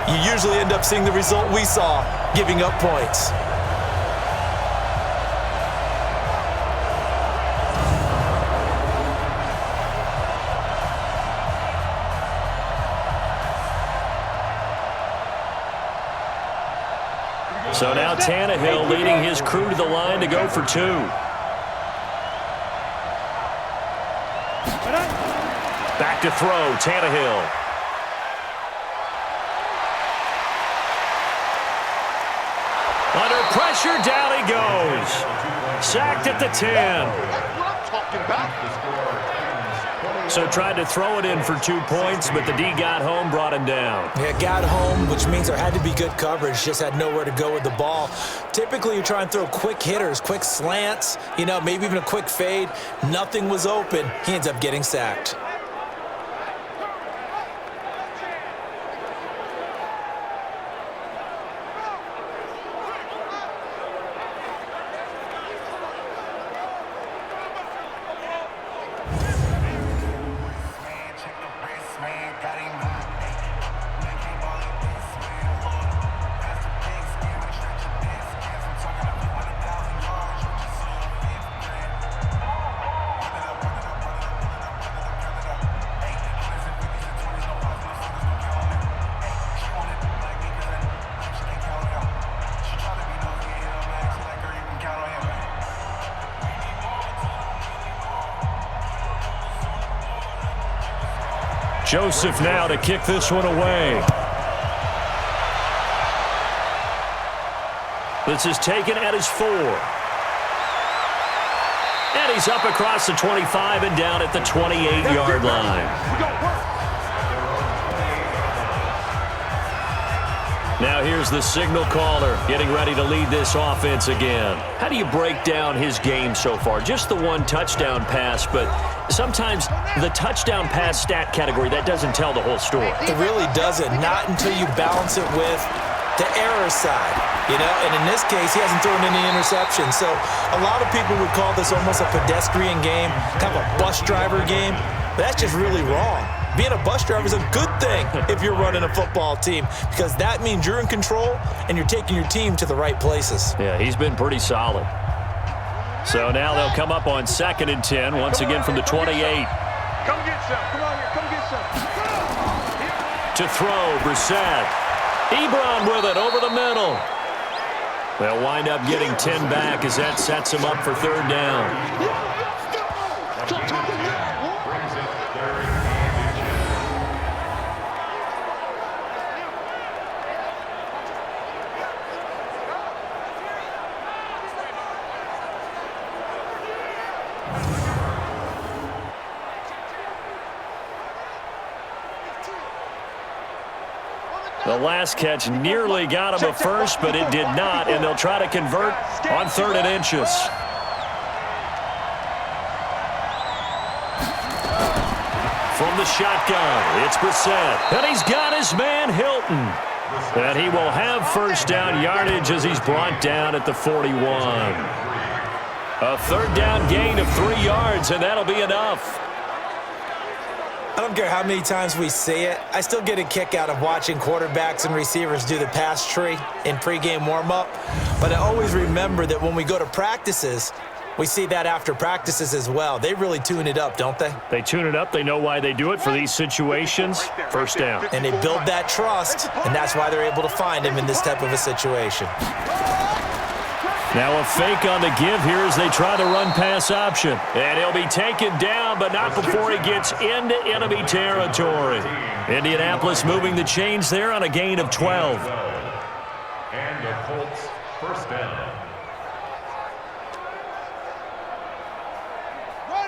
you usually end up seeing the result we saw, giving up points. So now Tannehill leading his crew to the line to go for 2. Back to throw, Tannehill. Under pressure, down he goes. Sacked at the 10. That's what I'm talking about. So tried to throw it in for 2 points, but the D got home, brought him down. Yeah, got home, which means there had to be good coverage. Just had nowhere to go with the ball. Typically, you try and throw quick hitters, quick slants, maybe even a quick fade. Nothing was open. He ends up getting sacked. Joseph now to kick this one away. This is taken at his 4. And he's up across the 25 and down at the 28-yard line. Now here's the signal caller getting ready to lead this offense again. How do you break down his game so far? Just the 1 touchdown pass, but sometimes the touchdown pass stat category, that doesn't tell the whole story. It really doesn't. Not until you balance it with the error side. And in this case, he hasn't thrown any interceptions. So a lot of people would call this almost a pedestrian game, kind of a bus driver game. But that's just really wrong. Being a bus driver is a good thing if you're running a football team, because that means you're in control and you're taking your team to the right places. Yeah, he's been pretty solid. So now they'll come up on 2nd and 10, once again from the 28. Come get some. Come on here. Come get some. To throw, Brissett. Ebron with it over the middle. They'll wind up getting 10 back as that sets them up for 3rd down. The last catch nearly got him a first, but it did not, and they'll try to convert on 3rd and inches. From the shotgun, it's Brissett, and he's got his man Hilton. And he will have first down yardage as he's brought down at the 41. A 3rd down gain of 3 yards, and that'll be enough. I don't care how many times we see it. I still get a kick out of watching quarterbacks and receivers do the pass tree in pregame warm-up. But I always remember that when we go to practices, We see that after practices as well. They really tune it up, don't they? They tune it up. They know why they do it for these situations. First down. And they build that trust, and that's why they're able to find him in this type of a situation. Now a fake on the give here as they try the run-pass option. And he'll be taken down, but not before he gets into enemy territory. Indianapolis moving the chains there on a gain of 12. And the Colts first down.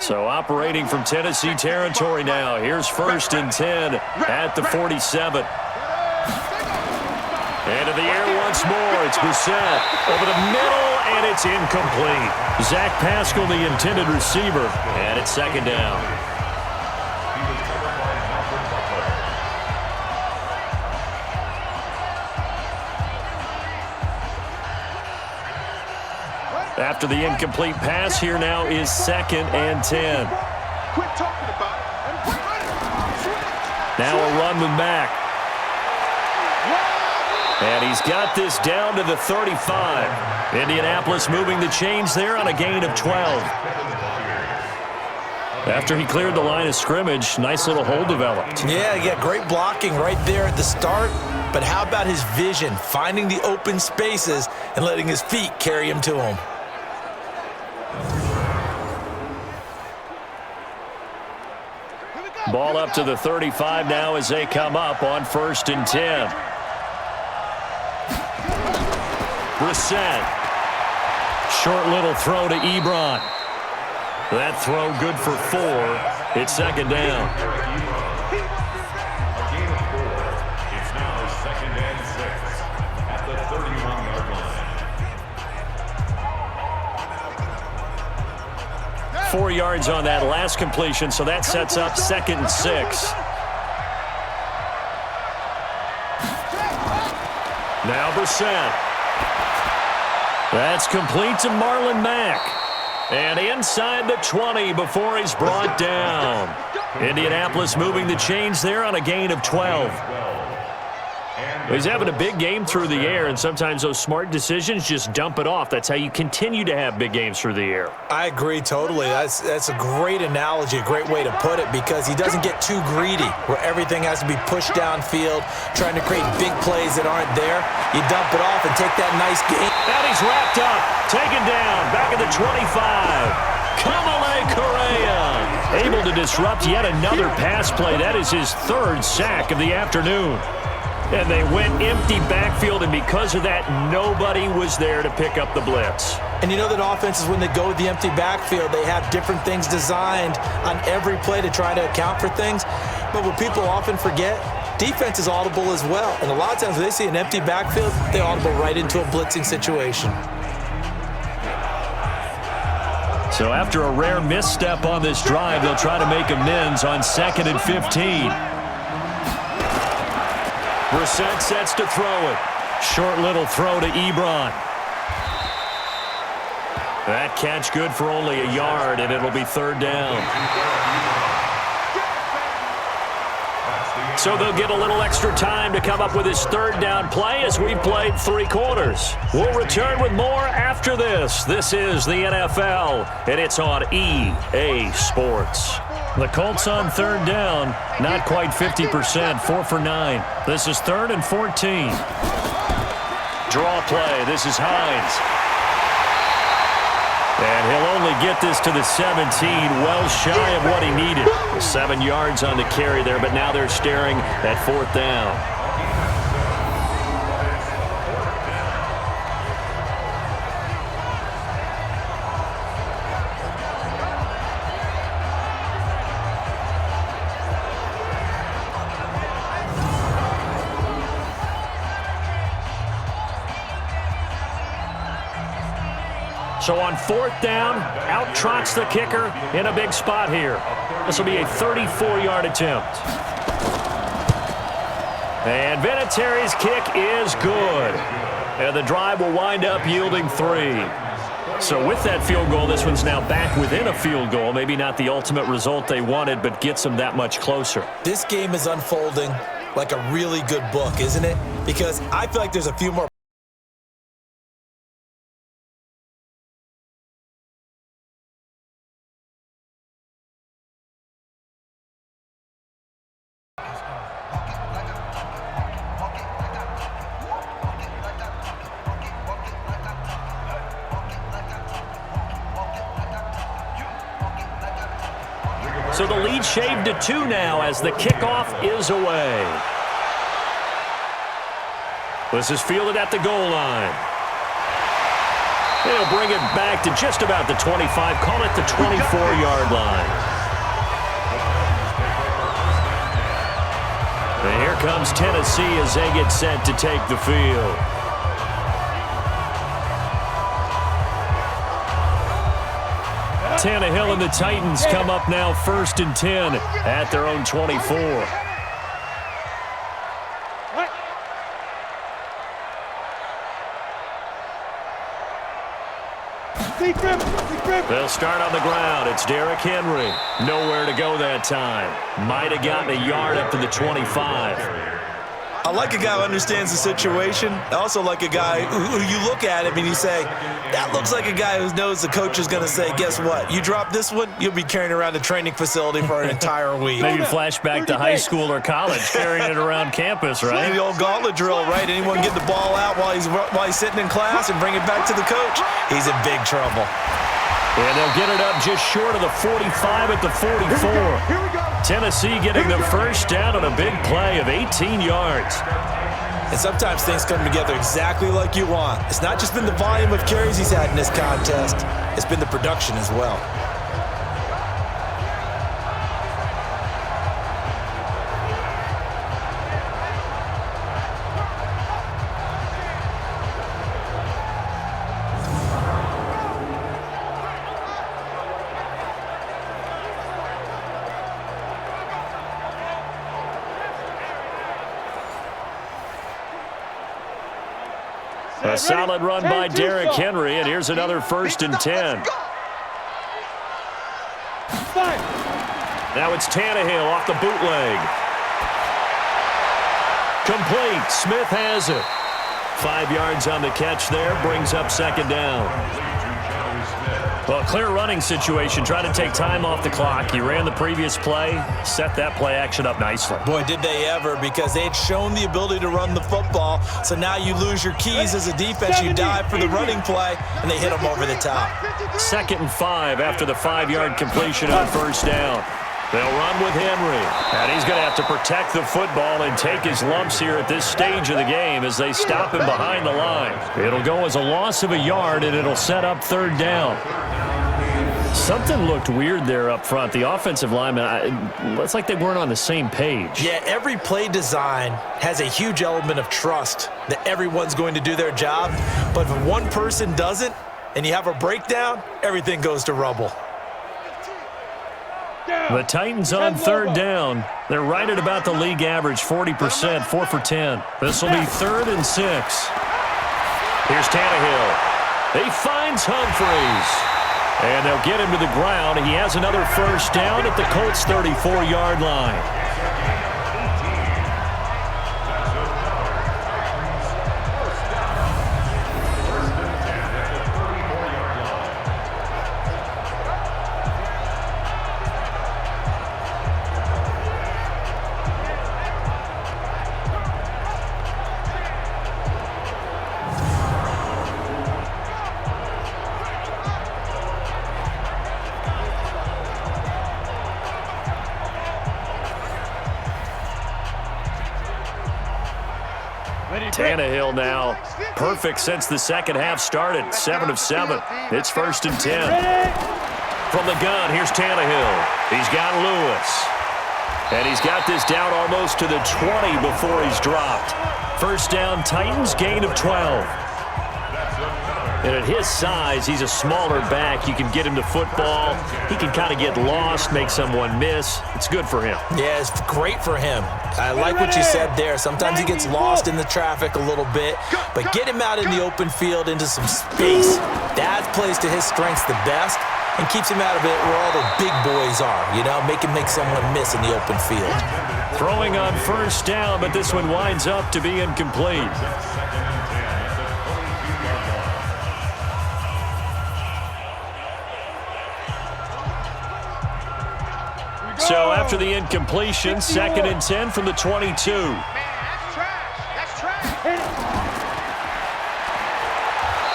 So operating from Tennessee territory now. Here's 1st and 10 at the 47. Into the air once more. It's Brissett over the middle, and it's incomplete. Zach Pascal, the intended receiver, and it's 2nd down. He was covered by Malcolm Butler. After the incomplete pass, here now is 2nd and 10. Quit talking about it and quit running. Now a run with Mack. And he's got this down to the 35. Indianapolis moving the chains there on a gain of 12. After he cleared the line of scrimmage, nice little hole developed. Yeah, great blocking right there at the start. But how about his vision, finding the open spaces and letting his feet carry him to him? Ball up to the 35 now as they come up on 1st and 10. Brissett. Short little throw to Ebron. That throw good for 4. It's 2nd down. A gain of 4. It's now 2nd and 6 at the 31-yard line. 4 yards on that last completion, so that sets up 2nd and 6. Now Brissett. That's complete to Marlon Mack. And inside the 20 before he's brought down. Indianapolis moving the chains there on a gain of 12. He's having a big game through the air, and sometimes those smart decisions just dump it off. That's how you continue to have big games through the air. I agree totally. That's a great analogy, a great way to put it, because he doesn't get too greedy where everything has to be pushed downfield, trying to create big plays that aren't there. You dump it off and take that nice gain. And he's wrapped up, taken down, back at the 25. Kamale Correa able to disrupt yet another pass play. That is his 3rd sack of the afternoon. And they went empty backfield, and because of that, nobody was there to pick up the blitz. And you know that offenses, when they go with the empty backfield, they have different things designed on every play to try to account for things. But what people often forget, defense is audible as well. And a lot of times when they see an empty backfield, they audible right into a blitzing situation. So after a rare misstep on this drive, they'll try to make amends on 2nd and 15. Brissett sets to throw it. Short little throw to Ebron. That catch good for only a yard, and it'll be 3rd down. So they'll get a little extra time to come up with his 3rd down play as we've played 3 quarters. We'll return with more after this. This is the NFL, and it's on EA Sports. The Colts on 3rd down, not quite 50%, 4 for 9. This is 3rd and 14. Draw play, this is Hines. And he'll only get this to the 17, well shy of what he needed. 7 yards on the carry there, but now they're staring at 4th down. So on 4th down, out trots the kicker in a big spot here. This will be a 34-yard attempt. And Vinatieri's kick is good. And the drive will wind up yielding 3. So with that field goal, this one's now back within a field goal. Maybe not the ultimate result they wanted, but gets them that much closer. This game is unfolding like a really good book, isn't it? Because I feel like there's a few more So the lead shaved to 2 now as the kickoff is away. This is fielded at the goal line. They'll bring it back to just about the 25, call it the 24-yard line. And here comes Tennessee as they get set to take the field. Tannehill and the Titans come up now 1st and 10 at their own 24. They'll start on the ground. It's Derrick Henry. Nowhere to go that time. Might have gotten a yard up to the 25. I like a guy who understands the situation. I also like a guy who you look at him and you say, that looks like a guy who knows the coach is going to say, guess what? You drop this one, you'll be carrying around the training facility for an entire week. Maybe flashback to high school or college, carrying it around campus, right? The old gauntlet drill, right? Anyone get the ball out while he's sitting in class and bring it back to the coach? He's in big trouble. And they'll get it up just short of the 45 at the 44. Tennessee getting the first down on a big play of 18 yards. And sometimes things come together exactly like you want. It's not just been the volume of carries he's had in this contest. It's been the production as well. A solid run by Derrick Henry, and here's another 1st and 10. Now it's Tannehill off the bootleg. Complete. Smith has it. 5 yards on the catch there, brings up 2nd down. Well, clear running situation. Try to take time off the clock. He ran the previous play, set that play action up nicely. Boy, did they ever, because they had shown the ability to run the football. So now you lose your keys as a defense. You dive for the running play, and they hit them over the top. 2nd and 5 after the 5-yard completion on 1st down. They'll run with Henry, and he's going to have to protect the football and take his lumps here at this stage of the game as they stop him behind the line. It'll go as a loss of a yard, and it'll set up 3rd down. Something looked weird there up front. The offensive linemen, it's like they weren't on the same page. Yeah, every play design has a huge element of trust that everyone's going to do their job. But if one person doesn't and you have a breakdown, everything goes to rubble. The Titans on 3rd down. They're right at about the league average, 40%, 4 for 10. This will be 3rd and 6. Here's Tannehill. He finds Humphries. And they'll get him to the ground. He has another 1st down at the Colts' 34-yard line. Tannehill now perfect since the 2nd half started. 7 of 7. It's 1st and 10. From the gun, here's Tannehill. He's got Lewis. And he's got this down almost to the 20 before he's dropped. 1st down, Titans, gain of 12. And at his size, he's a smaller back. You can get him to football. He can kind of get lost, make someone miss. It's good for him. Yeah, it's great for him. I like what you said there. Sometimes he gets lost in the traffic a little bit, but get him out in the open field into some space. That plays to his strengths the best and keeps him out of it where all the big boys are, you know, make someone miss in the open field. Throwing on 1st down, but this one winds up to be incomplete. So after the incompletion, 2nd and 10 from the 22. Man, that's trash. That's trash.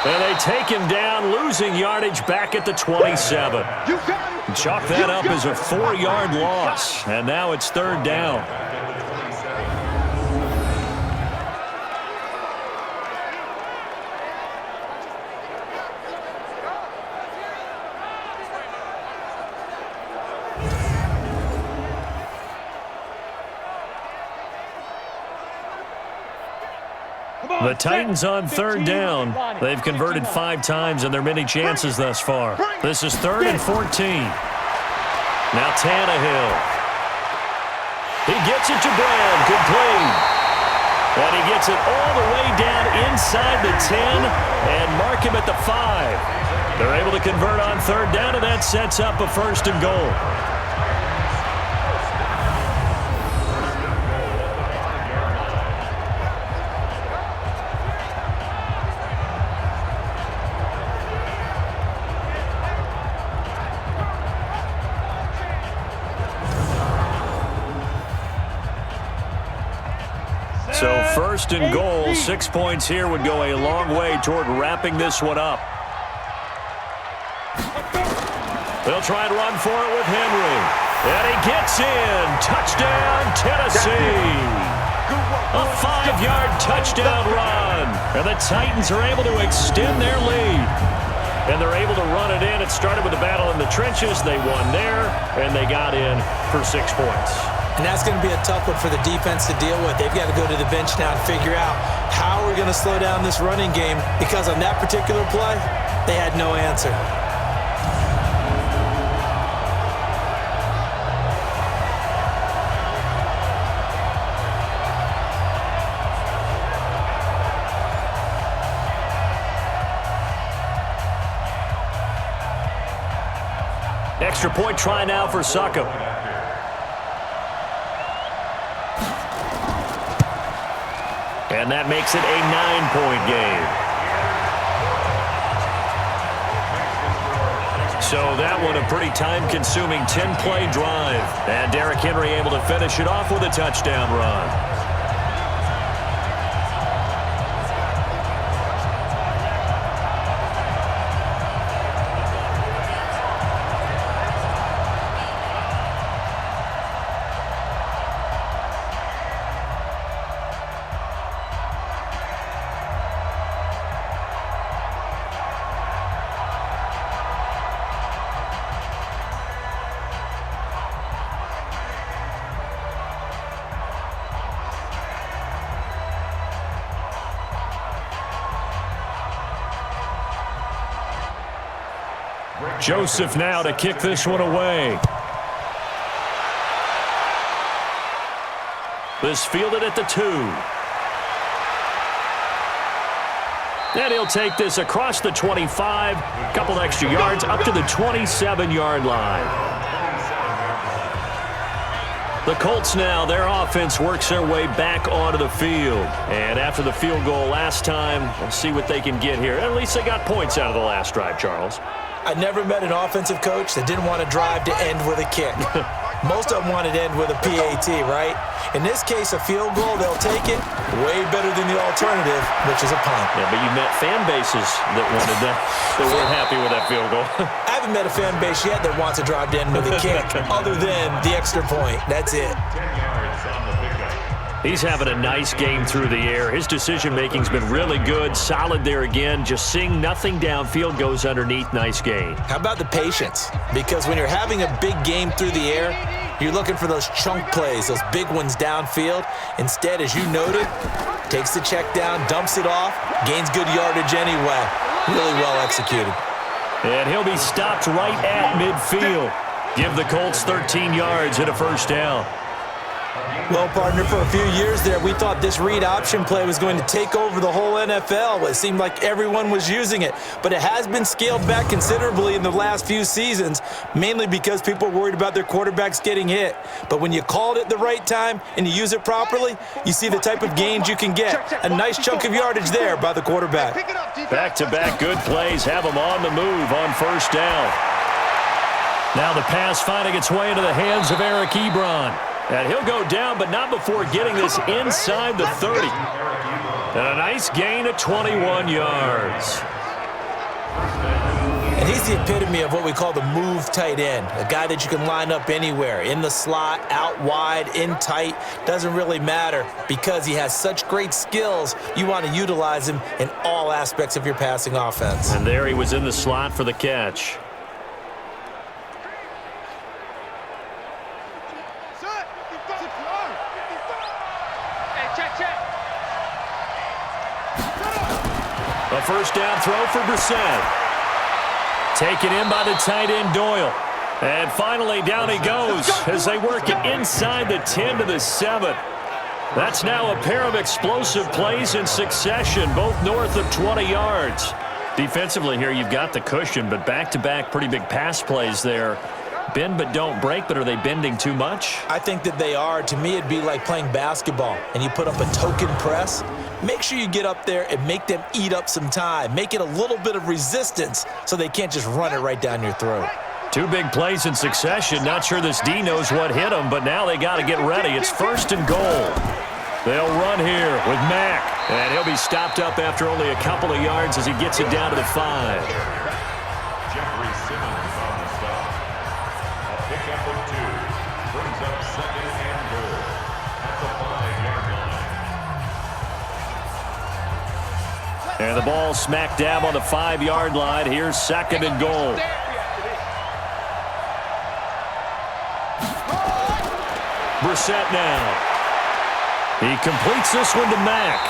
And they take him down, losing yardage back at the 27. Chalk that up as a 4-yard loss, and now it's 3rd down. The Titans on 3rd down. They've converted 5 times in their many chances thus far. This is 3rd and 14. Now Tannehill. He gets it to Brown, complete. And he gets it all the way down inside the 10 and mark him at the 5. They're able to convert on 3rd down, and that sets up a 1st and goal. So 1st and goal, 6 points here would go a long way toward wrapping this one up. They'll try and run for it with Henry. And he gets in. Touchdown, Tennessee. A 5-yard touchdown run. And the Titans are able to extend their lead. And they're able to run it in. It started with a battle in the trenches. They won there, and they got in for 6 points. And that's going to be a tough one for the defense to deal with. They've got to go to the bench now and figure out how we're going to slow down this running game, because on that particular play, they had no answer. Extra point try now for Succop. And that makes it a 9-point game. So that one a pretty time-consuming 10-play drive. And Derrick Henry able to finish it off with a touchdown run. Joseph now to kick this one away. This fielded at the 2. And he'll take this across the 25, couple extra yards up to the 27-yard line. The Colts now, their offense works their way back onto the field. And after the field goal last time, we'll see what they can get here. At least they got points out of the last drive, Charles. I never met an offensive coach that didn't want to drive to end with a kick. Most of them wanted to end with a PAT, right? In this case, a field goal, they'll take it. Way better than the alternative, which is a punt. Yeah, but you met fan bases that wanted that, that weren't happy with that field goal. I haven't met a fan base yet that wants to drive to end with a kick, other than the extra point. That's it. 10 yards on the pickup. He's having a nice game through the air. His decision-making's been really good. Solid there again. Just seeing nothing downfield, goes underneath. Nice game. How about the patience? Because when you're having a big game through the air, you're looking for those chunk plays, those big ones downfield. Instead, as you noted, takes the check down, dumps it off, gains good yardage anyway. Really well executed. And he'll be stopped right at midfield. Give the Colts 13 yards and a 1st down. Well, partner, for a few years there, we thought this read option play was going to take over the whole NFL. It seemed like everyone was using it, but it has been scaled back considerably in the last few seasons, mainly because people are worried about their quarterbacks getting hit. But when you call it at the right time and you use it properly, you see the type of gains you can get. A nice chunk of yardage there by the quarterback. Back-to-back good plays have them on the move on 1st down. Now the pass finding its way into the hands of Eric Ebron. And he'll go down, but not before getting this inside the 30. And a nice gain of 21 yards. And he's the epitome of what we call the move tight end, a guy that you can line up anywhere, in the slot, out wide, in tight, doesn't really matter because he has such great skills. You want to utilize him in all aspects of your passing offense. And there he was in the slot for the catch. A first down throw for Brissett. Taken in by the tight end, Doyle. And finally, down he goes as they work it inside the 10 to the 7. That's now a pair of explosive plays in succession, both north of 20 yards. Defensively here, you've got the cushion, but back-to-back pretty big pass plays there. Bend but don't break, but are they bending too much? I think that they are. To me, it'd be like playing basketball, and you put up a token press. Make sure you get up there and make them eat up some time. Make it a little bit of resistance so they can't just run it right down your throat. Two big plays in succession. Not sure this D knows what hit him, but now they got to get ready. It's 1st and goal. They'll run here with Mack, and he'll be stopped up after only a couple of yards as he gets it down to the 5. And the ball smack dab on the 5-yard line. Here's 2nd and goal. Brissett now. He completes this one to Mack.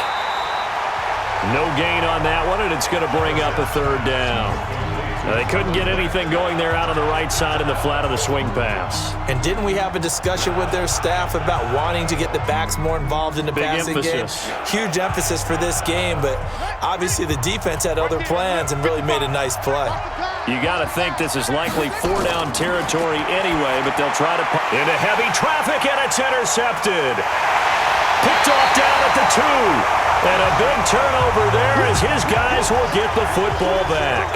No gain on that one, and it's going to bring up a 3rd down. Now, they couldn't get anything going there out on the right side in the flat of the swing pass. And didn't we have a discussion with their staff about wanting to get the backs more involved in the passing game? Huge emphasis for this game, but obviously the defense had other plans and really made a nice play. You got to think this is likely 4-down territory anyway, but they'll try to put into heavy traffic, and it's intercepted. Picked off down at the 2. And a big turnover there as his guys will get the football back.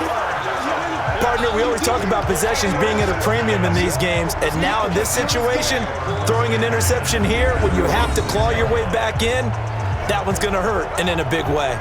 Partner, we always talk about possessions being at a premium in these games, and now in this situation, throwing an interception here when you have to claw your way back in, that one's going to hurt, and in a big way.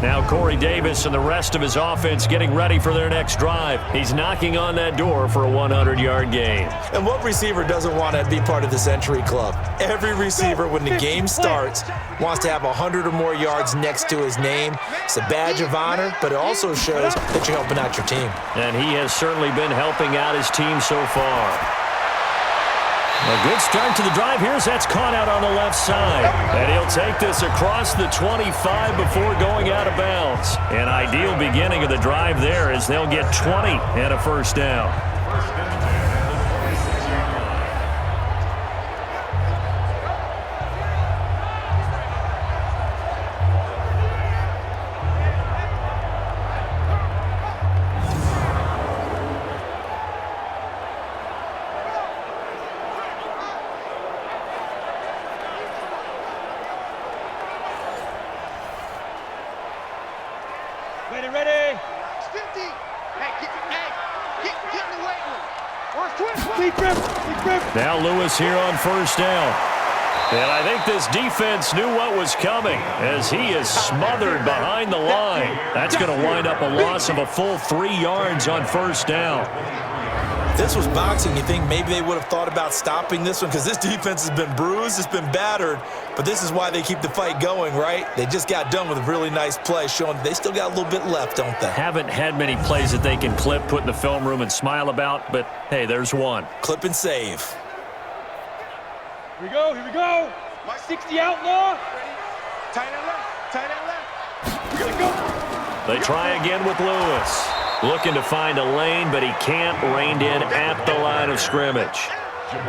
Now Corey Davis and the rest of his offense getting ready for their next drive. He's knocking on that door for a 100-yard gain. And what receiver doesn't want to be part of the Century Club? Every receiver, when the game starts, wants to have 100 or more yards next to his name. It's a badge of honor, but it also shows that you're helping out your team. And he has certainly been helping out his team so far. A good start to the drive. Here's that's caught out on the left side. And he'll take this across the 25 before going out of bounds. An ideal beginning of the drive there as they'll get 20 and a 1st down. Ready. 50. Hey, get in the weight room. Now Lewis here on 1st down. And I think this defense knew what was coming as he is smothered behind the line. That's going to wind up a loss of a full 3 yards on 1st down. If this was boxing, you think maybe they would have thought about stopping this one because this defense has been bruised, it's been battered, but this is why they keep the fight going, right? They just got done with a really nice play showing they still got a little bit left, don't they? Haven't had many plays that they can clip, put in the film room and smile about, but hey, there's one. Clip and save. Here we go. 60 outlaw. Tight end left. We're gonna go. They try again with Lewis. Looking to find a lane, but he can't. Reined in at the line of scrimmage.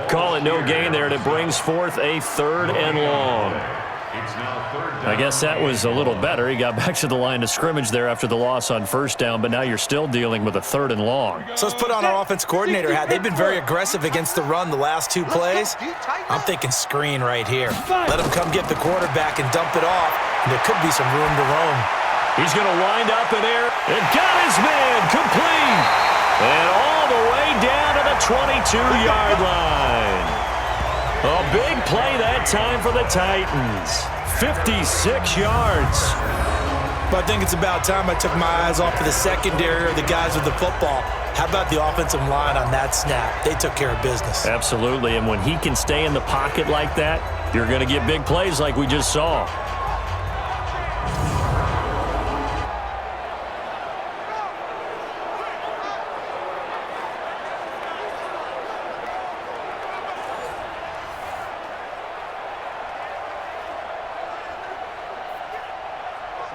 Call it no gain there, and it brings forth a 3rd and long. I guess that was a little better. He got back to the line of scrimmage there after the loss on 1st down, but now you're still dealing with a 3rd and long. So let's put on our offense coordinator hat. They've been very aggressive against the run the last 2 plays. I'm thinking screen right here. Let him come get the quarterback and dump it off, and there could be some room to roam. He's going to wind up in air and got his man complete. And all the way down to the 22-yard line. A big play that time for the Titans. 56 yards. But I think it's about time I took my eyes off of the secondary or the guys with the football. How about the offensive line on that snap? They took care of business. Absolutely, and when he can stay in the pocket like that, you're going to get big plays like we just saw.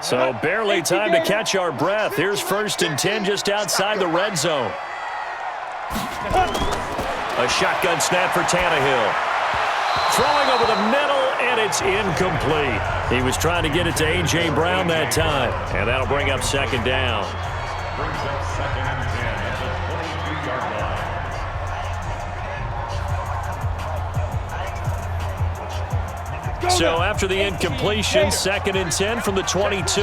So barely time to catch our breath. Here's 1st and 10 just outside the red zone. A shotgun snap for Tannehill. Throwing over the middle, and it's incomplete. He was trying to get it to A.J. Brown that time, and that'll bring up 2nd down. Brings up 2nd and 10 at the 22-yard line. So after the incompletion, 2nd and 10 from the 22.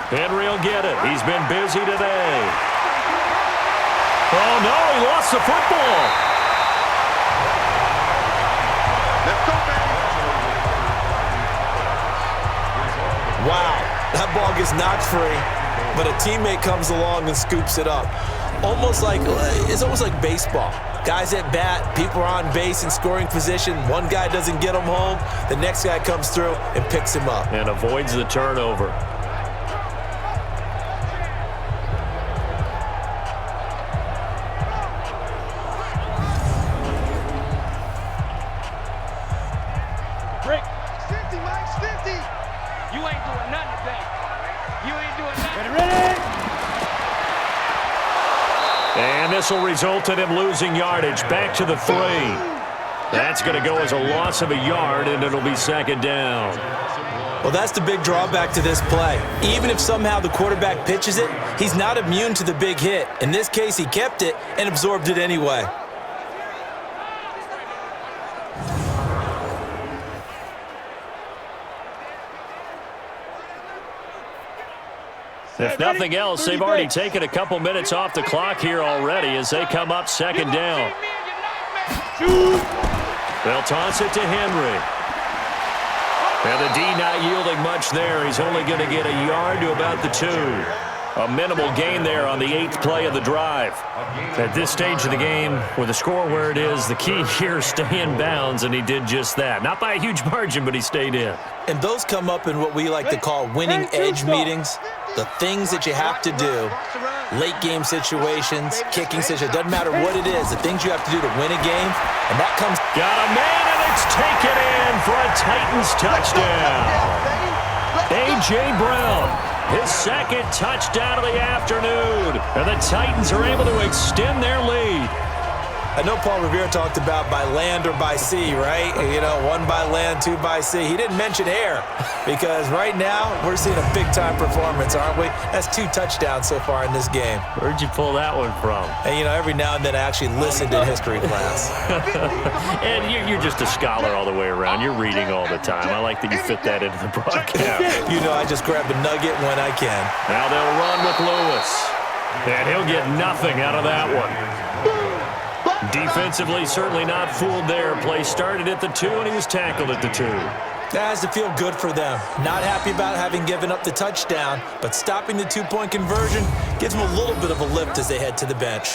Henry will get it. He's been busy today. Oh, no, he lost the football. Let's go, baby. Wow, that ball gets knocked free, but a teammate comes along and scoops it up. It's almost like baseball. Guys at bat, people are on base in scoring position. One guy doesn't get him home. The next guy comes through and picks him up. And avoids the turnover. Break. 50, Mike, 50. You ain't doing nothing today. You ain't doing nothing. Ready? And this will result in him losing yardage back to the 3. That's going to go as a loss of a yard, and it'll be 2nd down. Well, that's the big drawback to this play. Even if somehow the quarterback pitches it, he's not immune to the big hit. In this case, he kept it and absorbed it anyway. If nothing else, they've already taken a couple minutes off the clock here already as they come up 2nd down. They'll toss it to Henry. And the D not yielding much there. He's only going to get a yard to about the 2. A minimal gain there on the 8th play of the drive. At this stage of the game, with the score where it is, the key here is stay in bounds, and he did just that. Not by a huge margin, but he stayed in. And those come up in what we like to call winning edge meetings. The things that you have to do, late game situations, kicking situations, doesn't matter what it is, the things you have to do to win a game, and that comes... Got a man, and it's taken in for a Titans touchdown. A.J. Brown, his 2nd touchdown of the afternoon, and the Titans are able to extend their lead. I know Paul Revere talked about by land or by sea, right? You know, 1 by land, 2 by sea. He didn't mention air because right now we're seeing a big-time performance, aren't we? That's 2 touchdowns so far in this game. Where'd you pull that one from? And, you know, every now and then I actually listened in history class. And you're just a scholar all the way around. You're reading all the time. I like that you fit that into the broadcast. You know, I just grab a nugget when I can. Now they'll run with Lewis. And he'll get nothing out of that one. Defensively, certainly not fooled there. Play started at the 2, and he was tackled at the 2. That has to feel good for them. Not happy about having given up the touchdown, but stopping the 2-point conversion gives them a little bit of a lift as they head to the bench.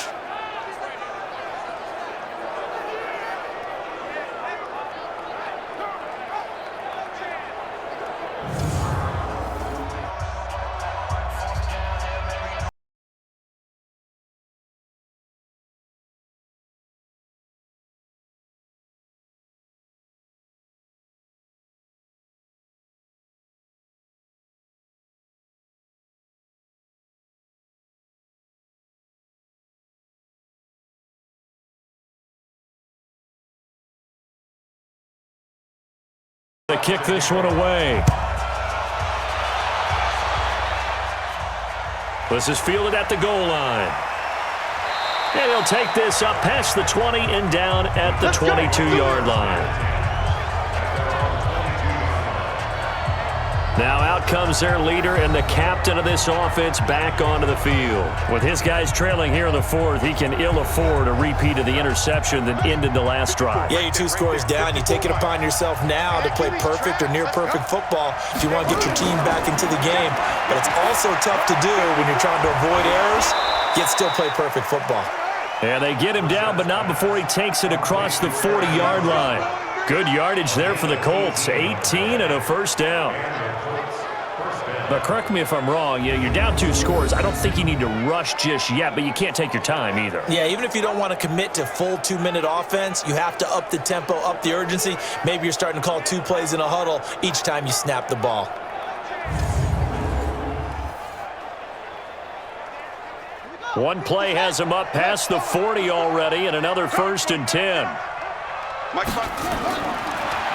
They kick this one away. This is fielded at the goal line. And he'll take this up past the 20 and down at the 22-yard line. Now out comes their leader and the captain of this offense back onto the field. With his guys trailing here in the fourth, he can ill afford a repeat of the interception that ended the last drive. Yeah, you're 2 scores down. You take it upon yourself now to play perfect or near-perfect football if you want to get your team back into the game. But it's also tough to do when you're trying to avoid errors, yet still play perfect football. And they get him down, but not before he takes it across the 40-yard line. Good yardage there for the Colts. 18 and a first down. But correct me if I'm wrong, you're down 2 scores. I don't think you need to rush just yet, but you can't take your time either. Yeah, even if you don't want to commit to full 2-minute offense, you have to up the tempo, up the urgency. Maybe you're starting to call 2 plays in a huddle each time you snap the ball. One play has him up past the 40 already, and another 1st and 10.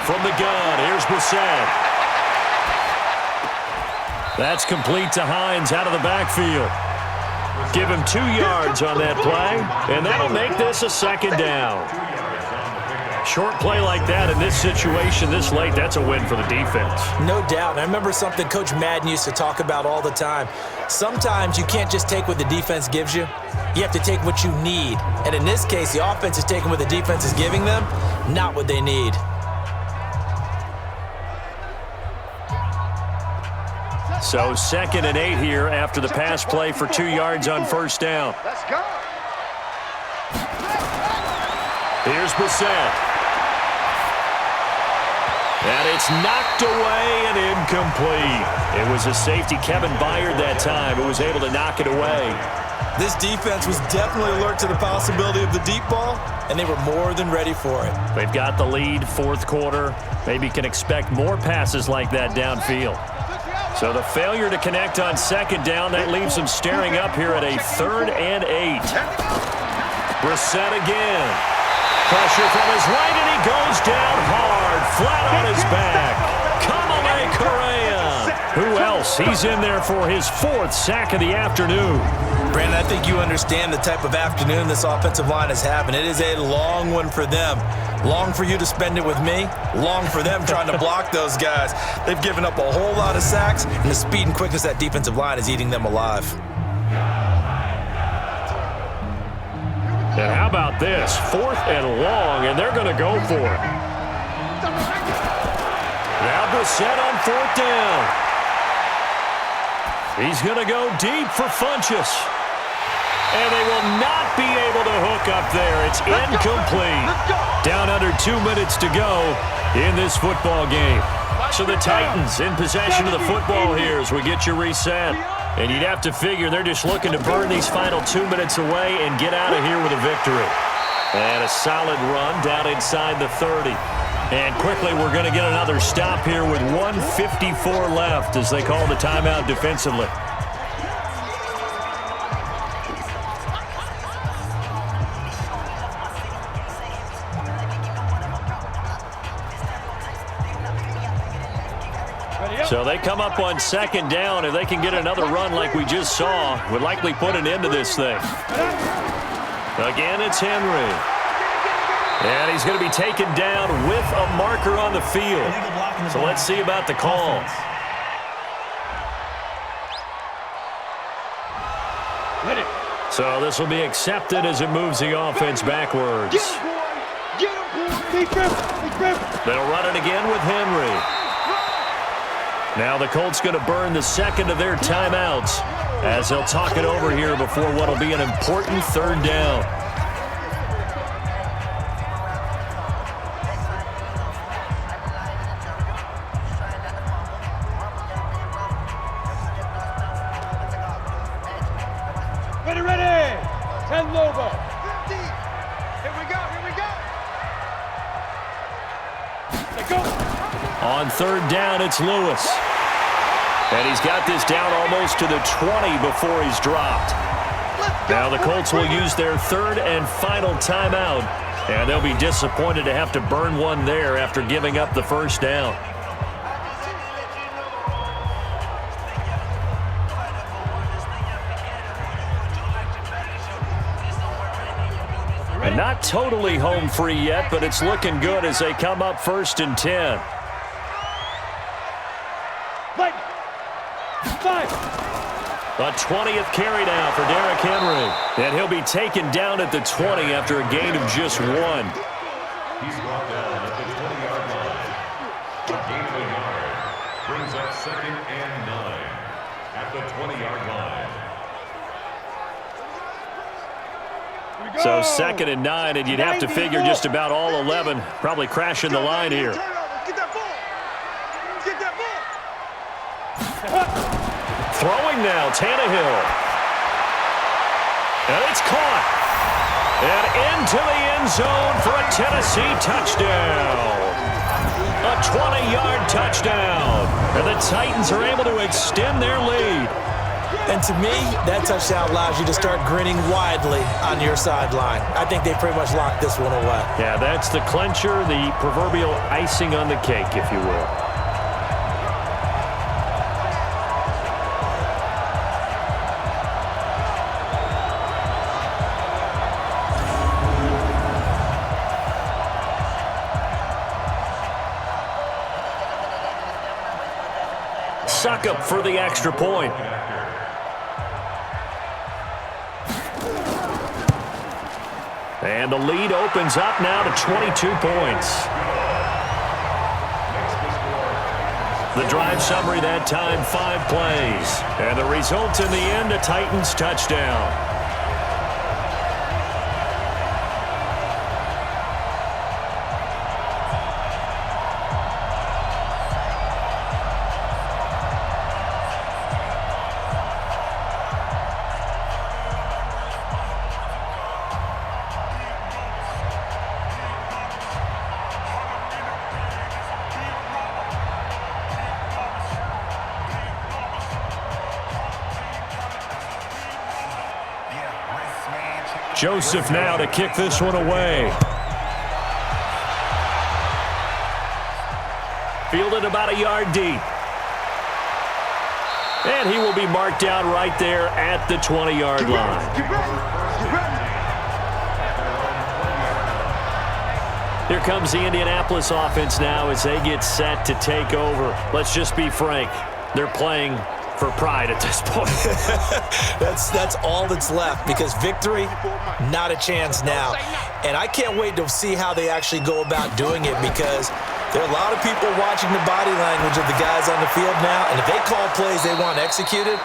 From the gun, here's Brissett. That's complete to Hines out of the backfield. Give him 2 yards on that play, and that'll make this a 2nd down. Short play like that in this situation this late, that's a win for the defense. No doubt. I remember something Coach Madden used to talk about all the time. Sometimes you can't just take what the defense gives you. You have to take what you need. And in this case, the offense is taking what the defense is giving them, not what they need. So 2nd and 8 here after the pass play for 2 yards on 1st down. Let's go. Here's Brissett. And it's knocked away and incomplete. It was a safety, Kevin Byard, that time, who was able to knock it away. This defense was definitely alert to the possibility of the deep ball, and they were more than ready for it. They've got the lead, 4th quarter. Maybe can expect more passes like that downfield. So the failure to connect on 2nd down, that leaves them staring up here at a 3rd and 8. Brissett again. Pressure from his right, and he goes down hard, flat on his back. Kamalei Correa. Who else? He's in there for his 4th sack of the afternoon. Brandon, I think you understand the type of afternoon this offensive line is having. It is a long one for them. Long for you to spend it with me. Long for them trying to block those guys. They've given up a whole lot of sacks, and the speed and quickness of that defensive line is eating them alive. And how about this? 4th and long, and they're going to go for it. Now Brissett on 4th down. He's going to go deep for Funchess. And they will not be able to hook up there. It's incomplete. Down under 2 minutes to go in this football game. So the Titans in possession of the football here as we get you reset. And you'd have to figure they're just looking to burn these final 2 minutes away and get out of here with a victory. And a solid run down inside the 30. And quickly we're going to get another stop here with 1:54 left as they call the timeout defensively. So they come up on 2nd down. If they can get another run like we just saw, would likely put an end to this thing. Again, it's Henry. And he's going to be taken down with a marker on the field. So let's see about the call. So this will be accepted as it moves the offense backwards. They'll run it again with Henry. Now the Colts going to burn the 2nd of their timeouts as they'll talk it over here before what will be an important 3rd down. Ready. 10 Lobo. 15. Here we go. Let's go. On 3rd down, it's Lewis. And he's got this down almost to the 20 before he's dropped. Now the Colts will use their 3rd and final timeout. And they'll be disappointed to have to burn one there after giving up the 1st down. And not totally home free yet, but it's looking good as they come up 1st and 10. A 20th carry down for Derrick Henry. And he'll be taken down at the 20 after a gain of just 1. He's brought down at the 20-yard line. A gain of a yard brings up 2nd and 9 at the 20-yard line. So 2nd and 9, and you'd have to figure just about all 11 probably crashing the line here. Get that ball. Get that ball. Throwing now, Tannehill. And it's caught. And into the end zone for a Tennessee touchdown. A 20-yard touchdown. And the Titans are able to extend their lead. And to me, that touchdown allows you to start grinning widely on your sideline. I think they pretty much locked this one away. Yeah, that's the clincher, the proverbial icing on the cake, if you will. Suck up for the extra point. And the lead opens up now to 22 points. The drive summary that time, 5 plays. And the result in the end, a Titans touchdown. Joseph now to kick this one away. Fielded about a yard deep. And he will be marked down right there at the 20-yard line. Here comes the Indianapolis offense now as they get set to take over. Let's just be frank. They're playing for pride at this point. That's all that's left, because victory, not a chance now. And I can't wait to see how they actually go about doing it, because there are a lot of people watching the body language of the guys on the field now, and if they call plays they want executed,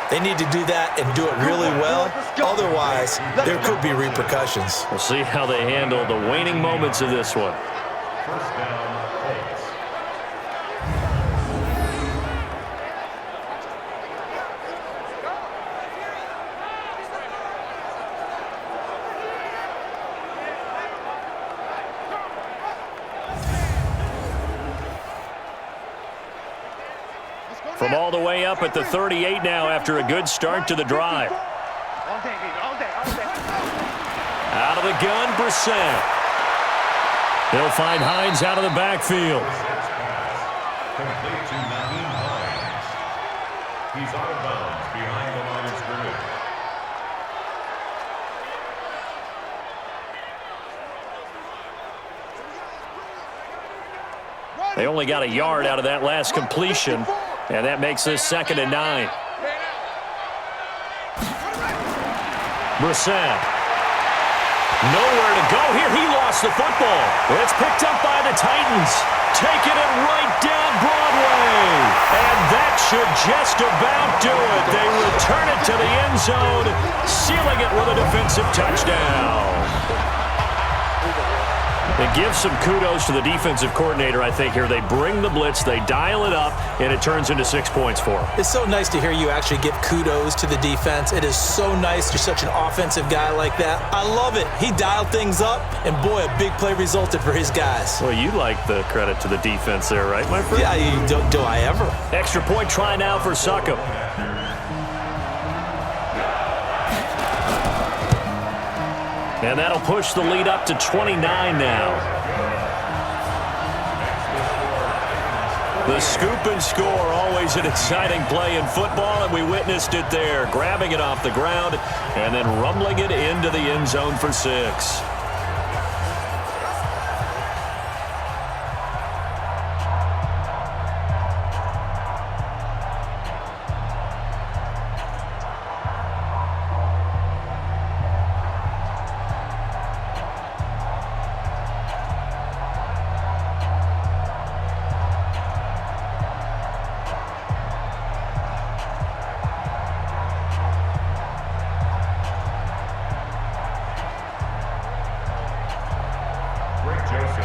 they need to do that and do it really well. Otherwise, there could be repercussions. We'll see how they handle the waning moments of this one. First down, Colts. From all the way up at the 38 now after a good start to the drive. Out of the gun, Brissett. They'll find Hines out of the backfield. Complete to Naheem Hines. He's out of bounds behind the line of scrimmage. They only got a yard out of that last completion, and that makes this 2nd and 9. Brissett. Nowhere to go here. He lost the football. It's picked up by the Titans. Taking it right down Broadway. And that should just about do it. They return it to the end zone, sealing it with a defensive touchdown. It gives some kudos to the defensive coordinator, I think, here. They bring the blitz, they dial it up, and it turns into 6 points for them. It's so nice to hear you actually give kudos to the defense. It is so nice. You're such an offensive guy like that. I love it. He dialed things up, and boy, a big play resulted for his guys. Well, you like the credit to the defense there, right, my friend? Yeah, do I ever? Extra point try now for Succop. And that'll push the lead up to 29 now. The scoop and score, always an exciting play in football, and we witnessed it there. Grabbing it off the ground and then rumbling it into the end zone for 6.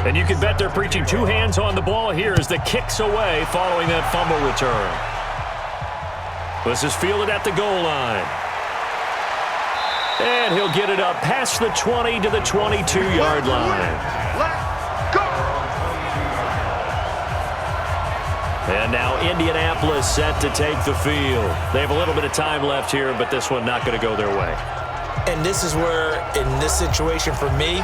And you can bet they're preaching two hands on the ball here as the kick's away following that fumble return. This is fielded at the goal line. And he'll get it up past the 20 to the 22-yard line. Let's go. And now Indianapolis set to take the field. They have a little bit of time left here, but this one not going to go their way. And this is where, in this situation for me,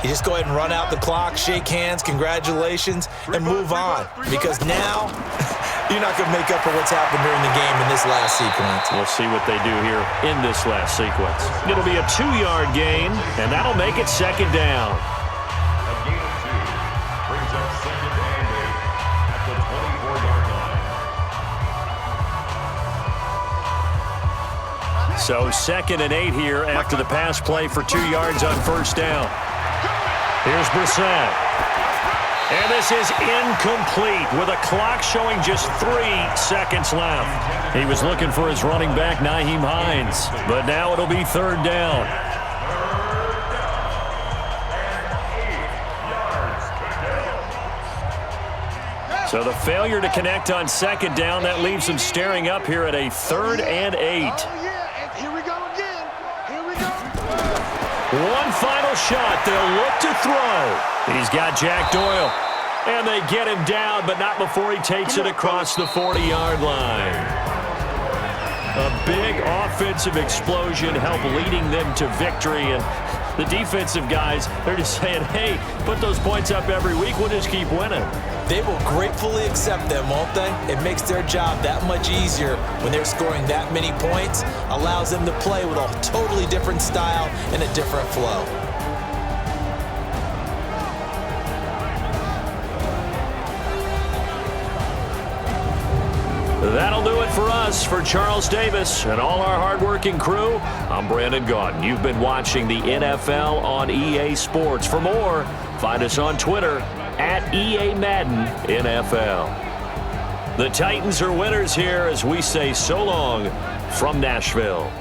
you just go ahead and run out the clock, shake hands, congratulations, and move on. Because now, you're not going to make up for what's happened during the game in this last sequence. We'll see what they do here in this last sequence. It'll be a 2-yard gain, and that'll make it second down. A gain of 2 brings up second and 8 at the 24-yard line. So second and 8 here after the pass play for 2 yards on first down. Here's Brissett. And this is incomplete with a clock showing just 3 seconds left. He was looking for his running back, Nyheim Hines. But now it'll be third down. So the failure to connect on second down, that leaves him staring up here at a 3rd and 8. Oh, yeah, and here we go again. Here we go. One final shot. They'll look to throw. He's got Jack Doyle. And they get him down, but not before he takes it across the 40-yard line. A big offensive explosion helped leading them to victory. And the defensive guys, they're just saying, hey, put those points up every week. We'll just keep winning. They will gratefully accept them, won't they? It makes their job that much easier when they're scoring that many points, allows them to play with a totally different style and a different flow. That'll do it for us. For Charles Davis and all our hardworking crew, I'm Brandon Gaudin. You've been watching the NFL on EA Sports. For more, find us on Twitter at EA Madden NFL. The Titans are winners here as we say so long from Nashville.